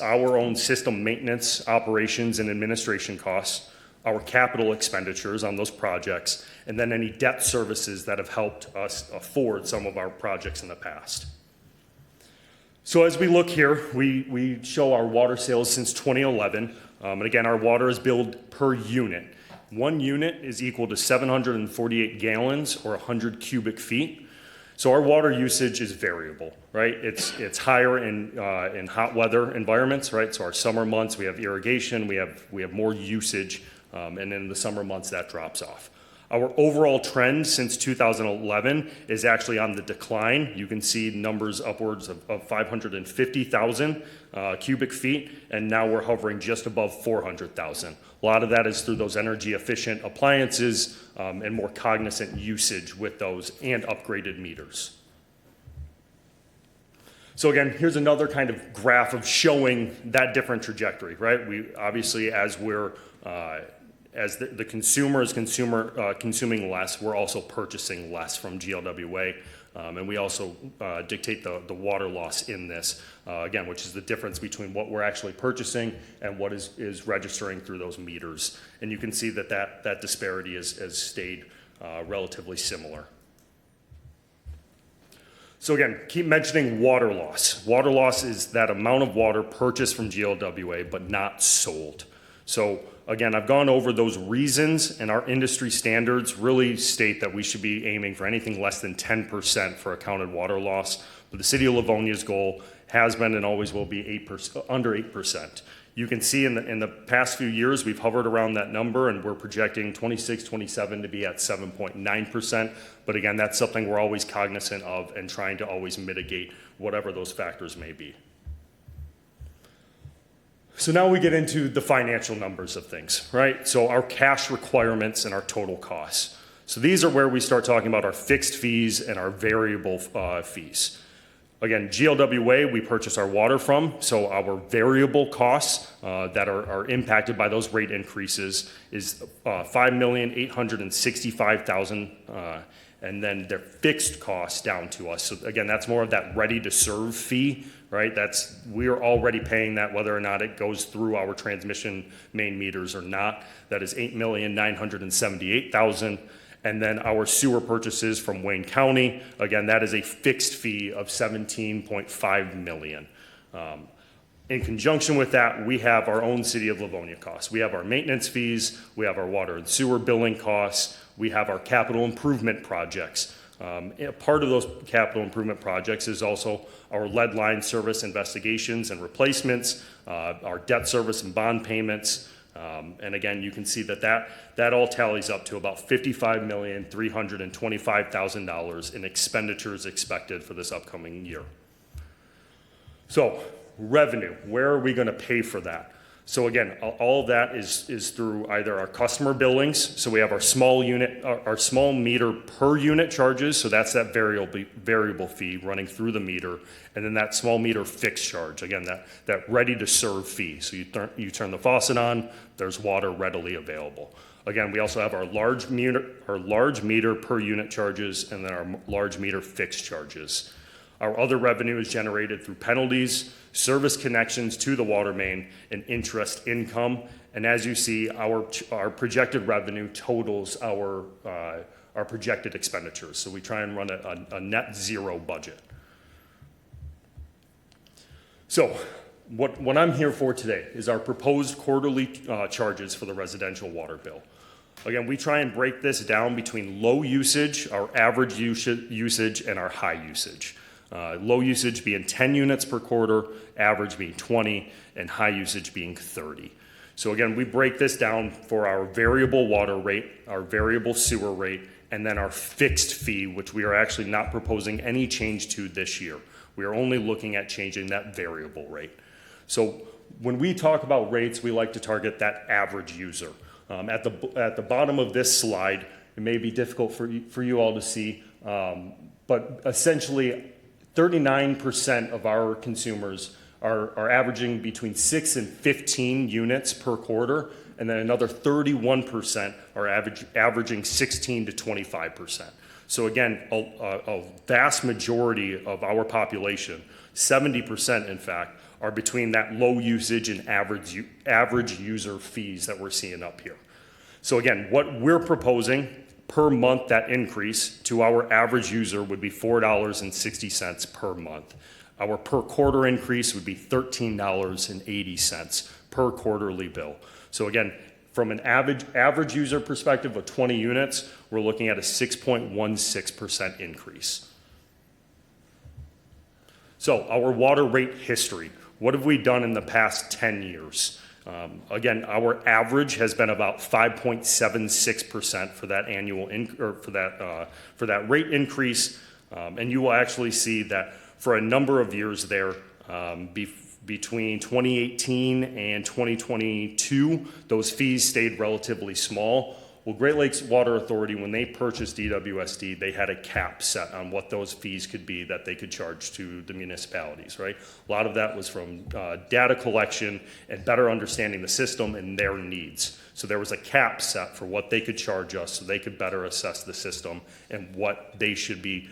our own system maintenance, operations, and administration costs, our capital expenditures on those projects, and then any debt services that have helped us afford some of our projects in the past. So as we look here, we show our water sales since 2011. And again, our water is billed per unit. 1 unit is equal to 748 gallons or 100 cubic feet. So our water usage is variable, right? It's higher in hot weather environments, right? So our summer months, we have irrigation, we have more usage, and in the summer months that drops off. Our overall trend since 2011 is actually on the decline. You can see numbers upwards of 550,000 cubic feet, and now we're hovering just above 400,000. A lot of that is through those energy efficient appliances and more cognizant usage with those and upgraded meters. So again, here's another kind of graph of showing that different trajectory, right? We obviously, as the consumer is consuming less, we're also purchasing less from GLWA, and we also dictate the water loss in this, again, which is the difference between what we're actually purchasing and what is registering through those meters. And you can see that disparity has stayed relatively similar. So again, keep mentioning water loss. Water loss is that amount of water purchased from GLWA but not sold. So again, I've gone over those reasons, and our industry standards really state that we should be aiming for anything less than 10% for accounted water loss. But the City of Livonia's goal has been and always will be under 8%. You can see in the past few years, we've hovered around that number, and we're projecting 26, 27 to be at 7.9%. But again, that's something we're always cognizant of and trying to always mitigate whatever those factors may be. So now we get into the financial numbers of things, right? So our cash requirements and our total costs. So these are where we start talking about our fixed fees and our variable fees. Again, GLWA, we purchase our water from, so our variable costs that are impacted by those rate increases is $5,865,000, and then their fixed costs down to us. So again, that's more of that ready to serve fee, right? We are already paying that whether or not it goes through our transmission main meters or not. That is $8,978,000. And then our sewer purchases from Wayne County, again, that is a fixed fee of $17.5 million. In conjunction with that, we have our own City of Livonia costs. We have our maintenance fees, we have our water and sewer billing costs, we have our capital improvement projects. Part of those capital improvement projects is also our lead line service investigations and replacements, our debt service and bond payments. And again, you can see that all tallies up to about $55,325,000 in expenditures expected for this upcoming year. So revenue, where are we going to pay for that? So again, all of that is through either our customer billings. So we have our small meter per unit charges. So that's that variable fee running through the meter, and then that small meter fixed charge. Again, that ready to serve fee. So you turn the faucet on, there's water readily available. Again, we also have our large meter per unit charges, and then our large meter fixed charges. Our other revenue is generated through penalties, service connections to the water main, and interest income. And as you see, our projected revenue totals our projected expenditures. So we try and run a net zero budget. So what I'm here for today is our proposed quarterly charges for the residential water bill. Again, we try and break this down between low usage, our average usage, and our high usage. Low usage being 10 units per quarter, average being 20, and high usage being 30. So again, we break this down for our variable water rate, our variable sewer rate, and then our fixed fee, which we are actually not proposing any change to this year. We are only looking at changing that variable rate. So when we talk about rates, we like to target that average user. At the bottom of this slide, it may be difficult for you all to see, but essentially 39% of our consumers are averaging between 6 and 15 units per quarter, and then another 31% are averaging 16 to 25%. So again, a vast majority of our population, 70% in fact, are between that low usage and average user fees that we're seeing up here. So again, what we're proposing per month, that increase to our average user would be $4.60 per month. Our per quarter increase would be $13.80 per quarterly bill. So again, from an average user perspective of 20 units, we're looking at a 6.16% increase. So our water rate history. What have we done in the past 10 years? Again, our average has been about 5.76% for that annual for that rate increase, and you will actually see that for a number of years there, between 2018 and 2022, those fees stayed relatively small. Well, Great Lakes Water Authority, when they purchased DWSD, they had a cap set on what those fees could be that they could charge to the municipalities, right? A lot of that was from data collection and better understanding the system and their needs. So there was a cap set for what they could charge us so they could better assess the system and what they should be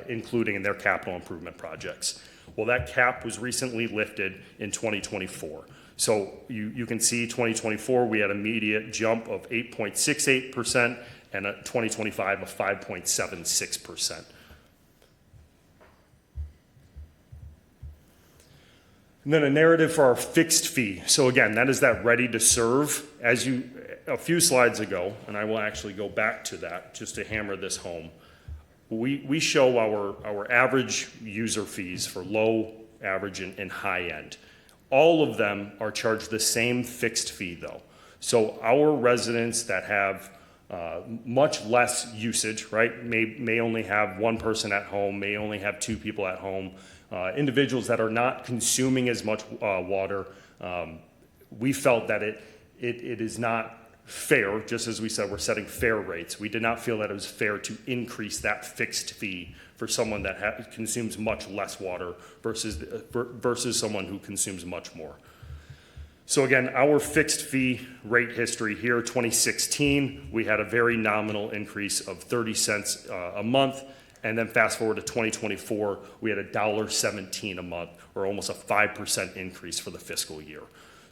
including in their capital improvement projects. Well, that cap was recently lifted in 2024. So you can see 2024, we had an immediate jump of 8.68% and 2025 of 5.76%. And then a narrative for our fixed fee. So again, that is that ready to serve. As a few slides ago, and I will actually go back to that just to hammer this home, we show our average user fees for low, average, and high end. All of them are charged the same fixed fee though. So our residents that have much less usage, right, may only have one person at home, may only have two people at home, individuals that are not consuming as much water, we felt that it is not fair, just as we said, we're setting fair rates. We did not feel that it was fair to increase that fixed fee for someone that consumes much less water versus someone who consumes much more. So again, our fixed fee rate history here, 2016, we had a very nominal increase of 30 cents a month. And then fast forward to 2024, we had $1.17 a month, or almost a 5% increase for the fiscal year.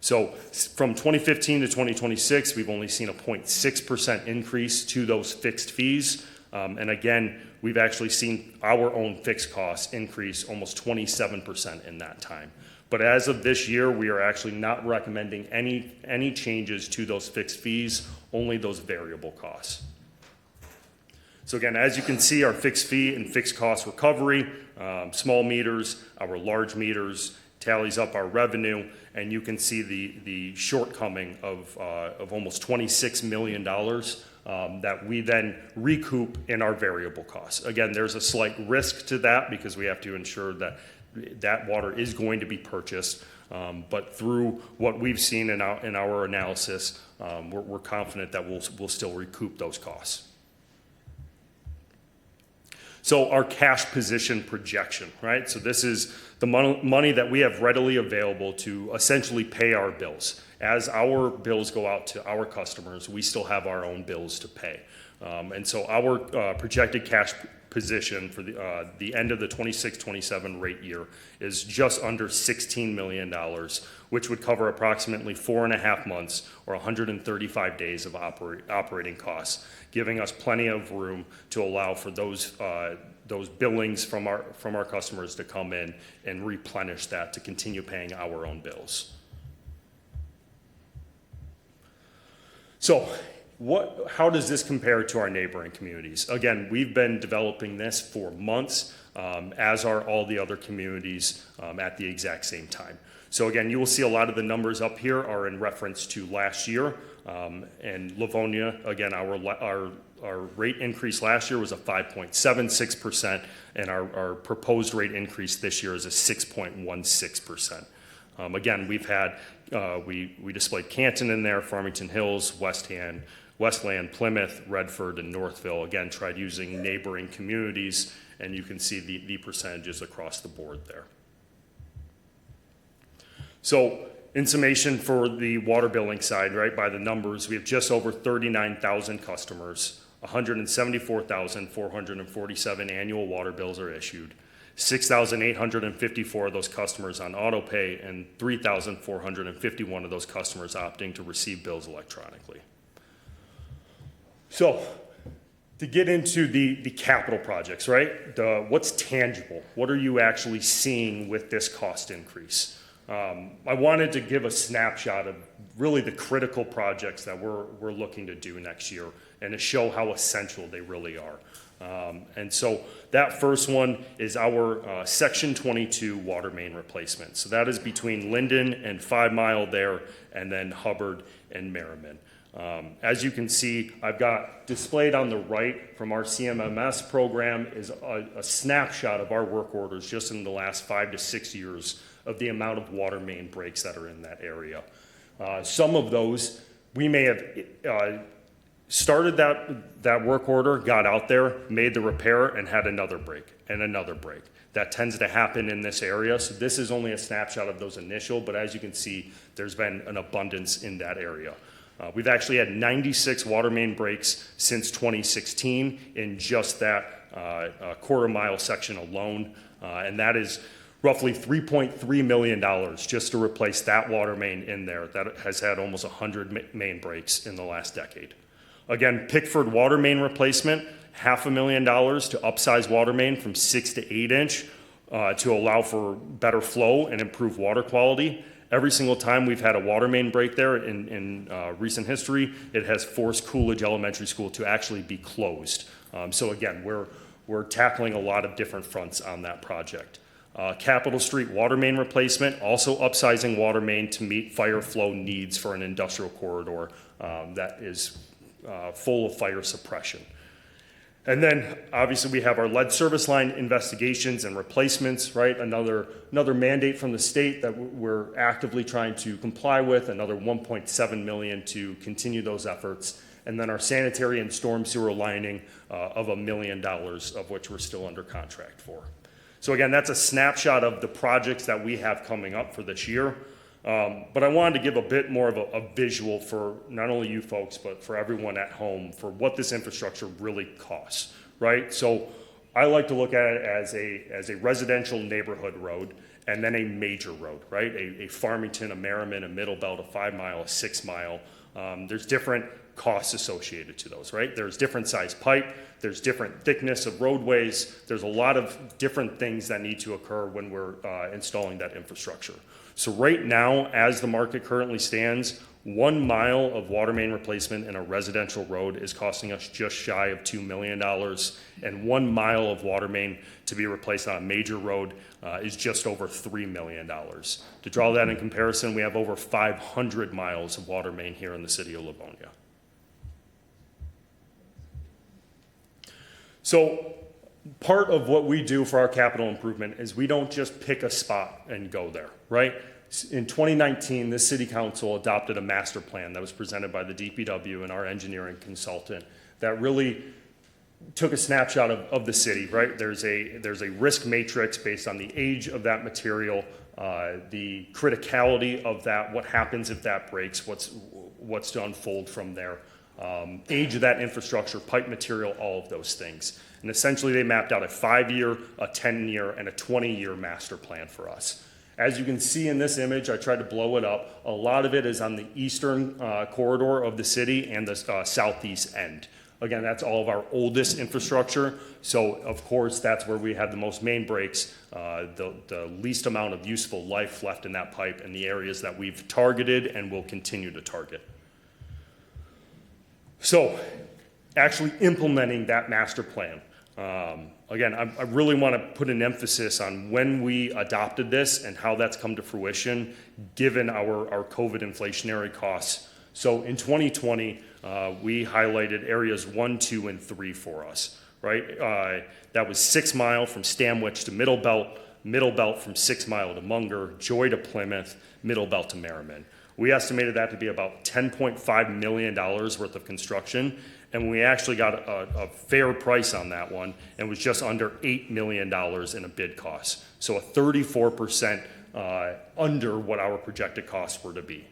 So from 2015 to 2026, we've only seen a 0.6% increase to those fixed fees. And again, we've actually seen our own fixed costs increase almost 27% in that time. But as of this year, we are actually not recommending any changes to those fixed fees, only those variable costs. So again, as you can see, our fixed fee and fixed cost recovery, small meters, our large meters, tallies up our revenue, and you can see the shortcoming of almost $26 million that we then recoup in our variable costs. Again, there's a slight risk to that because we have to ensure that that water is going to be purchased, but through what we've seen in our analysis, we're confident that we'll still recoup those costs. So our cash position projection, right? So this is the money that we have readily available to essentially pay our bills. As our bills go out to our customers, we still have our own bills to pay. And so our projected cash position for the end of the 26-27 rate year is just under $16 million, which would cover approximately 4.5 months or 135 days of operating costs, giving us plenty of room to allow for those those billings from our customers to come in and replenish that to continue paying our own bills. So how does this compare to our neighboring communities? Again, we've been developing this for months, as are all the other communities at the exact same time. So again, you will see a lot of the numbers up here are in reference to last year. And Livonia, again, our rate increase last year was a 5.76%, and our proposed rate increase this year is a 6.16%. Again, we've had, we displayed Canton in there, Farmington Hills, Westland, Plymouth, Redford, and Northville. Again, tried using neighboring communities, and you can see the percentages across the board there. So in summation for the water billing side, right, by the numbers, we have just over 39,000 customers, 174,447 annual water bills are issued, 6,854 of those customers on auto pay, and 3,451 of those customers opting to receive bills electronically. So to get into the capital projects, right? What's tangible? What are you actually seeing with this cost increase? I wanted to give a snapshot of really the critical projects that we're looking to do next year and to show how essential they really are. And so that first one is our Section 22 water main replacement. So that is between Linden and 5 Mile there, and then Hubbard and Merriman. As you can see, I've got displayed on the right from our CMMS program is a snapshot of our work orders just in the last 5 to 6 years of the amount of water main breaks that are in that area. Some of those, we may have started that work order, got out there, made the repair, and had another break and another break. That tends to happen in this area. So this is only a snapshot of those initial, but as you can see, there's been an abundance in that area. We've actually had 96 water main breaks since 2016 in just that quarter mile section alone. And that is roughly $3.3 million just to replace that water main in there that has had almost 100 main breaks in the last decade. Again, Pickford water main replacement, $500,000 to upsize water main from 6 to 8 inch to allow for better flow and improve water quality. Every single time we've had a water main break there in recent history, it has forced Coolidge Elementary School to actually be closed. So again, we're tackling a lot of different fronts on that project. Capitol Street water main replacement, also upsizing water main to meet fire flow needs for an industrial corridor that is full of fire suppression. And then obviously we have our lead service line investigations and replacements, right? Another mandate from the state that we're actively trying to comply with, another $1.7 million to continue those efforts. And then our sanitary and storm sewer lining of $1 million, of which we're still under contract for. So again, that's a snapshot of the projects that we have coming up for this year. But I wanted to give a bit more of a visual for not only you folks, but for everyone at home for what this infrastructure really costs, right? So I like to look at it as a residential neighborhood road and then a major road, right? A Farmington, a Merriman, a Middle Belt, a 5 Mile, a 6 Mile. There's different costs associated to those, right? There's different size pipe, there's different thickness of roadways, there's a lot of different things that need to occur when we're installing that infrastructure. So right now, as the market currently stands, 1 mile of water main replacement in a residential road is costing us just shy of $2 million, and 1 mile of water main to be replaced on a major road is just over $3 million. To draw that in comparison, we have over 500 miles of water main here in the city of Livonia. So part of what we do for our capital improvement is we don't just pick a spot and go there, right? In 2019, this city council adopted a master plan that was presented by the DPW and our engineering consultant that really took a snapshot of the city, right? There's a risk matrix based on the age of that material, the criticality of that, what happens if that breaks, what's to unfold from there. Age of that infrastructure, pipe material, all of those things. And essentially they mapped out a 5-year, a 10-year, and a 20-year master plan for us. As you can see in this image, I tried to blow it up. A lot of it is on the eastern corridor of the city and the southeast end. Again, that's all of our oldest infrastructure. So of course, that's where we have the most main breaks, the least amount of useful life left in that pipe, and the areas that we've targeted and will continue to target. So actually implementing that master plan. Again, I really want to put an emphasis on when we adopted this and how that's come to fruition, given our COVID inflationary costs. So in 2020, we highlighted areas 1, 2, and 3 for us, right? That was 6 Mile from Stanwich to Middle Belt from 6 Mile to Munger, Joy to Plymouth, Middle Belt to Merriman. We estimated that to be about $10.5 million worth of construction, and we actually got a fair price on that one, and was just under $8 million in a bid cost. So a 34% under what our projected costs were to be.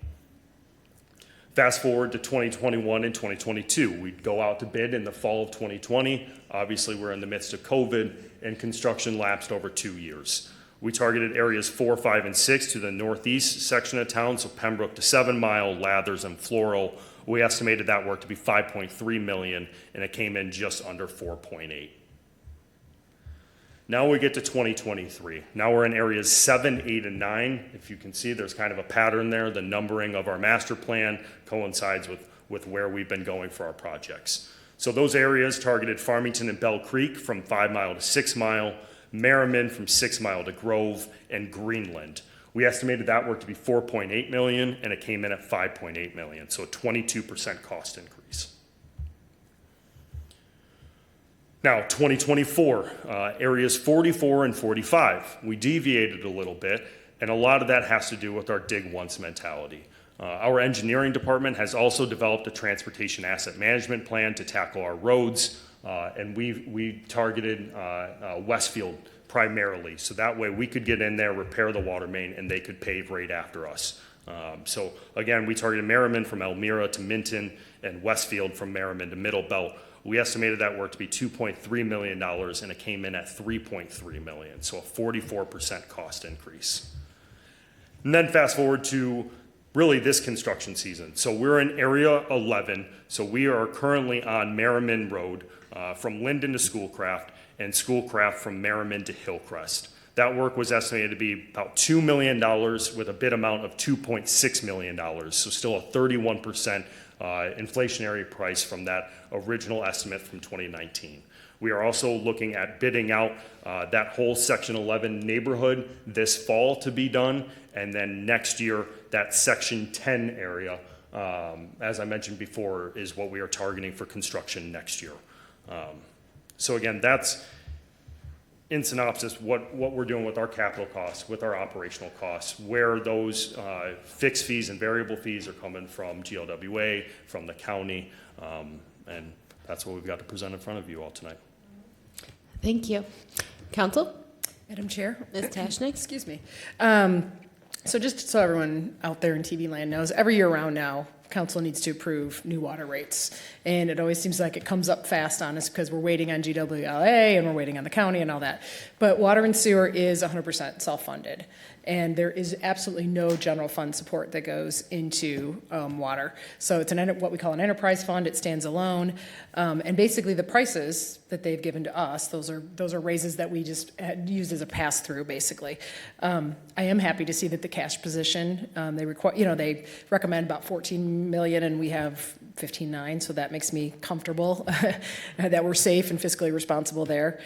Fast forward to 2021 and 2022, we'd go out to bid in the fall of 2020. Obviously, we're in the midst of COVID, and construction lapsed over 2 years. We targeted areas 4, 5, and 6 to the northeast section of town, so Pembroke to 7 Mile, Lathers, and Floral. We estimated that work to be $5.3 million, and it came in just under 4.8. Now we get to 2023. Now we're in areas 7, 8, and 9. If you can see, there's kind of a pattern there. The numbering of our master plan coincides with where we've been going for our projects. So those areas targeted Farmington and Bell Creek from 5 Mile to 6 Mile, Merriman from 6 Mile to Grove, and Greenland. We estimated that work to be $4.8 million, and it came in at $5.8 million, so a 22% cost increase. Now, 2024, areas 44 and 45, we deviated a little bit, and a lot of that has to do with our dig once mentality. Our engineering department has also developed a transportation asset management plan to tackle our roads, and we targeted Westfield primarily, so that way we could get in there, repair the water main, and they could pave right after us. So again, we targeted Merriman from Elmira to Minton, and Westfield from Merriman to Middle Belt. We estimated that work to be $2.3 million, and it came in at $3.3 million, so a 44% cost increase. And then fast forward to really this construction season. So we're in Area 11, so we are currently on Merriman Road from Linden to Schoolcraft, and Schoolcraft from Merriman to Hillcrest. That work was estimated to be about $2 million with a bid amount of $2.6 million, so still a 31% inflationary price from that original estimate from 2019. We are also looking at bidding out that whole Section 11 neighborhood this fall to be done, and then next year that Section 10 area, as I mentioned before, is what we are targeting for construction next year. So again, that's in synopsis what we're doing with our capital costs, with our operational costs, where those fixed fees and variable fees are coming from GLWA, from the county, and that's what we've got to present in front of you all tonight. Thank you. Council? Madam Chair. Ms. Tashnik? Excuse me. So just so everyone out there in TV land knows, every year round now, council needs to approve new water rates. And it always seems like it comes up fast on us because we're waiting on GWLA and we're waiting on the county and all that. But water and sewer is 100% self-funded. And there is absolutely no general fund support that goes into water. So it's what we call an enterprise fund. It stands alone. And basically the prices that they've given to us, those are raises that we just had used as a pass-through, basically. I am happy to see that the cash position, they recommend about 14 million and we have 15.9, so that makes me comfortable that we're safe and fiscally responsible there.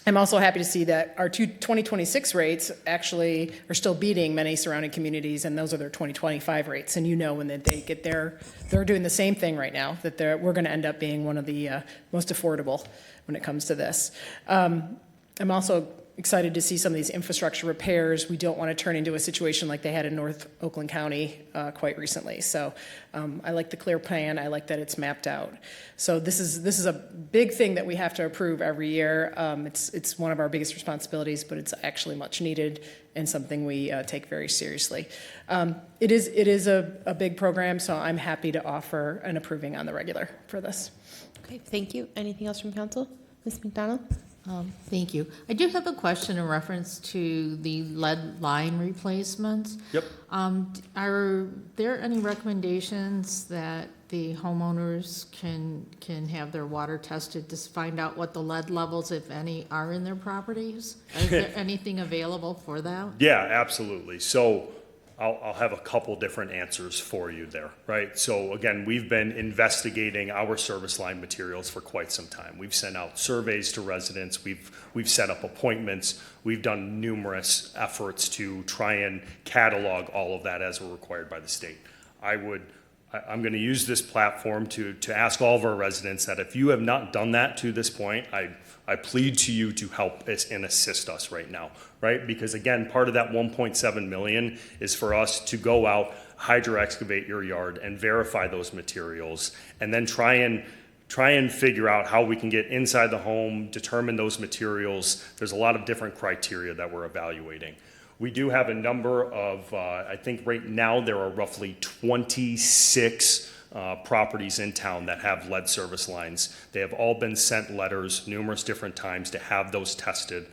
I'm also happy to see that our 2026 rates actually are still beating many surrounding communities, and those are their 2025 rates. And when they get there, they're doing the same thing right now, that we're going to end up being one of the most affordable when it comes to this. I'm also excited to see some of these infrastructure repairs. We don't want to turn into a situation like they had in North Oakland County quite recently. So I like the clear plan. I like that it's mapped out. So this is a big thing that we have to approve every year. It's one of our biggest responsibilities, but it's actually much needed and something we take very seriously. It is a big program, so I'm happy to offer an approving on the regular for this. Okay, thank you. Anything else from council? Ms. McDonald? Thank you. I do have a question in reference to the lead line replacements. Yep. Are there any recommendations that the homeowners can have their water tested to find out what the lead levels, if any, are in their properties? Is there anything available for that? Yeah, absolutely. So I'll have a couple different answers for you there, right? So again, we've been investigating our service line materials for quite some time. We've sent out surveys to residents. We've set up appointments. We've done numerous efforts to try and catalog all of that as we're required by the state. I'm going to use this platform to ask all of our residents that if you have not done that to this point, I plead to you to help us and assist us right now, right? Because again, part of that 1.7 million is for us to go out, hydro excavate your yard and verify those materials, and then try and figure out how we can get inside the home, determine those materials. There's a lot of different criteria that we're evaluating. We do have a number of, I think right now there are roughly 26 properties in town that have lead service lines. They have all been sent letters numerous different times to have those tested.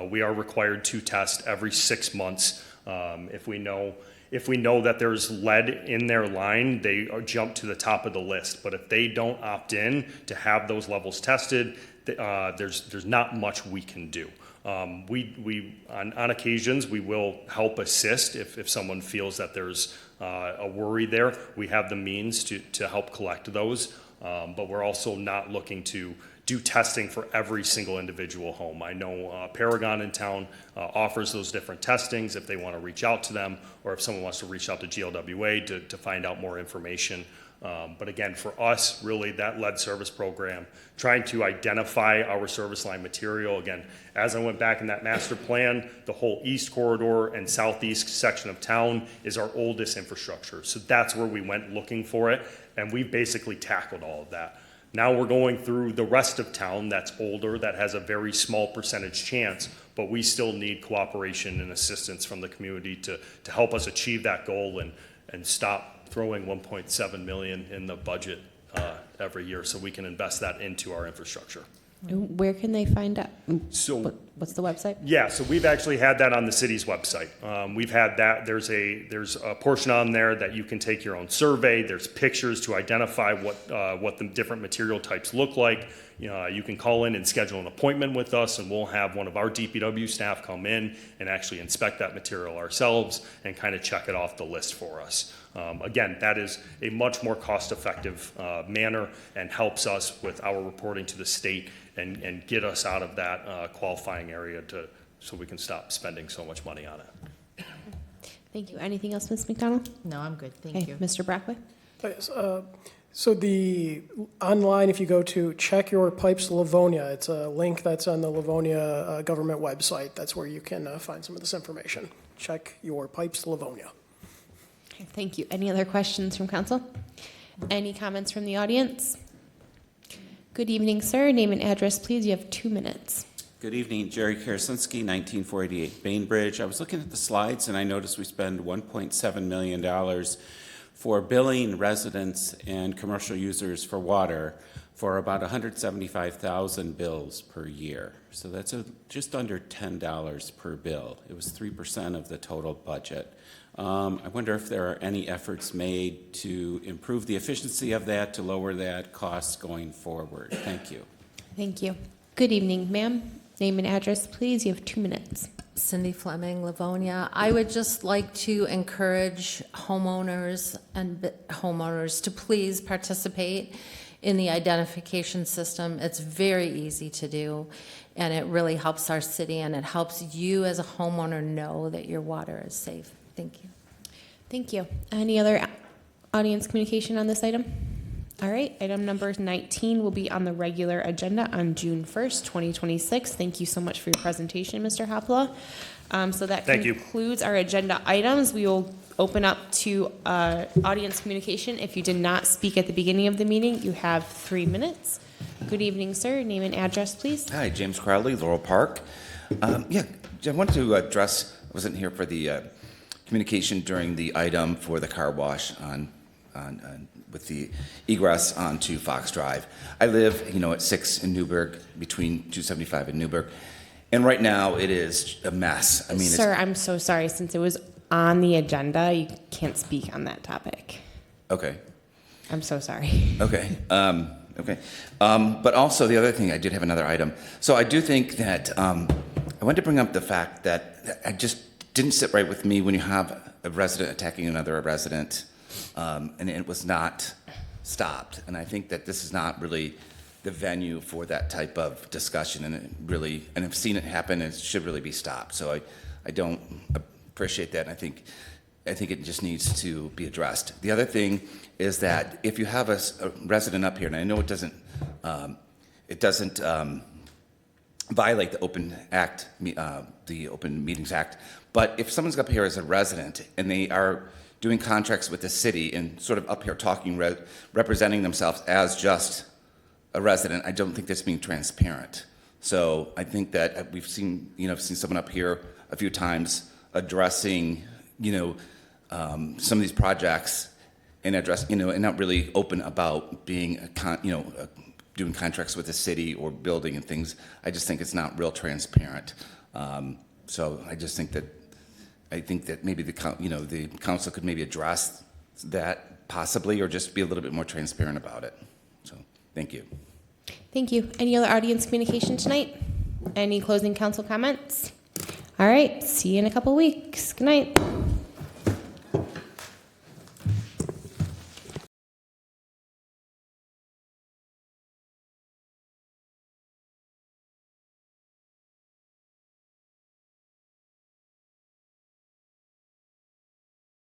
We are required to test every 6 months. If we know that there's lead in their line, they jump to the top of the list. But if they don't opt in to have those levels tested, there's not much we can do. On occasions, we will help assist if someone feels that there's a worry there. We have the means to help collect those, but we're also not looking to do testing for every single individual home. I know Paragon in town offers those different testings if they want to reach out to them, or if someone wants to reach out to GLWA to find out more information. But again, for us, really that lead service program, trying to identify our service line material. Again, as I went back in that master plan, the whole east corridor and southeast section of town is our oldest infrastructure. So that's where we went looking for it, and we've basically tackled all of that. Now we're going through the rest of town that's older, that has a very small percentage chance, but we still need cooperation and assistance from the community to help us achieve that goal and stop throwing 1.7 million in the budget every year so we can invest that into our infrastructure. Where can they find out? So what's the website? Yeah, so we've actually had that on the city's website. We've had that. There's a portion on there that you can take your own survey. There's pictures to identify what the different material types look like. You can call in and schedule an appointment with us, and we'll have one of our DPW staff come in and actually inspect that material ourselves and kind of check it off the list for us. Again, that is a much more cost-effective manner and helps us with our reporting to the state and get us out of that qualifying area so we can stop spending so much money on it. Thank you. Anything else, Ms. McDonald? No, I'm good, thank you. Mr. Brackway? Yes, so the online, if you go to Check Your Pipes Livonia, it's a link that's on the Livonia government website. That's where you can find some of this information. Check Your Pipes Livonia. Okay, thank you. Any other questions from council? Any comments from the audience? Good evening, sir. Name and address, please. You have 2 minutes. Good evening, Jerry Karasinski, 1948 Bainbridge. I was looking at the slides and I noticed we spend $1.7 million for billing residents and commercial users for water for about 175,000 bills per year. So that's just under $10 per bill. It was 3% of the total budget. I wonder if there are any efforts made to improve the efficiency of that, to lower that cost going forward. Thank you. Thank you. Good evening, ma'am. Name and address, please. You have 2 minutes. Cindy Fleming, Livonia. I would just like to encourage homeowners to please participate in the identification system. It's very easy to do, and it really helps our city, and it helps you as a homeowner know that your water is safe. Thank you. Thank you. Any other audience communication on this item? All right, item number 19 will be on the regular agenda on June 1st, 2026. Thank you so much for your presentation, Mr. Hopla. So that concludes our agenda items. We will open up to audience communication. If you did not speak at the beginning of the meeting, you have 3 minutes. Good evening, sir. Name and address, please. Hi, James Crowley, Laurel Park. I wanted to address, I wasn't here for the communication during the item for the car wash with the egress onto Fox Drive. I live, at 6 in Newburgh, between 275 and Newburgh, and right now it is a mess. Sir, I'm so sorry. Since it was on the agenda, you can't speak on that topic. Okay. I'm so sorry. Okay. Okay. But also the other thing, I did have another item. So I do think that I wanted to bring up the fact that I just didn't sit right with me when you have a resident attacking another resident, and it was not stopped. And I think that this is not really the venue for that type of discussion, and it really, and I've seen it happen, and it should really be stopped. So I don't appreciate that, and I think it just needs to be addressed. The other thing is that if you have a resident up here, and I know it doesn't violate the Open Meetings Act, but if someone's up here as a resident and they are doing contracts with the city and sort of up here talking, representing themselves as just a resident, I don't think that's being transparent. So I think that I've seen someone up here a few times addressing, some of these projects and and not really open about being doing contracts with the city or building and things. I just think it's not real transparent. So I just think that maybe the council could maybe address that possibly, or just be a little bit more transparent about it. So thank you. Thank you. Any other audience communication tonight? Any closing council comments? All right. See you in a couple weeks. Good night.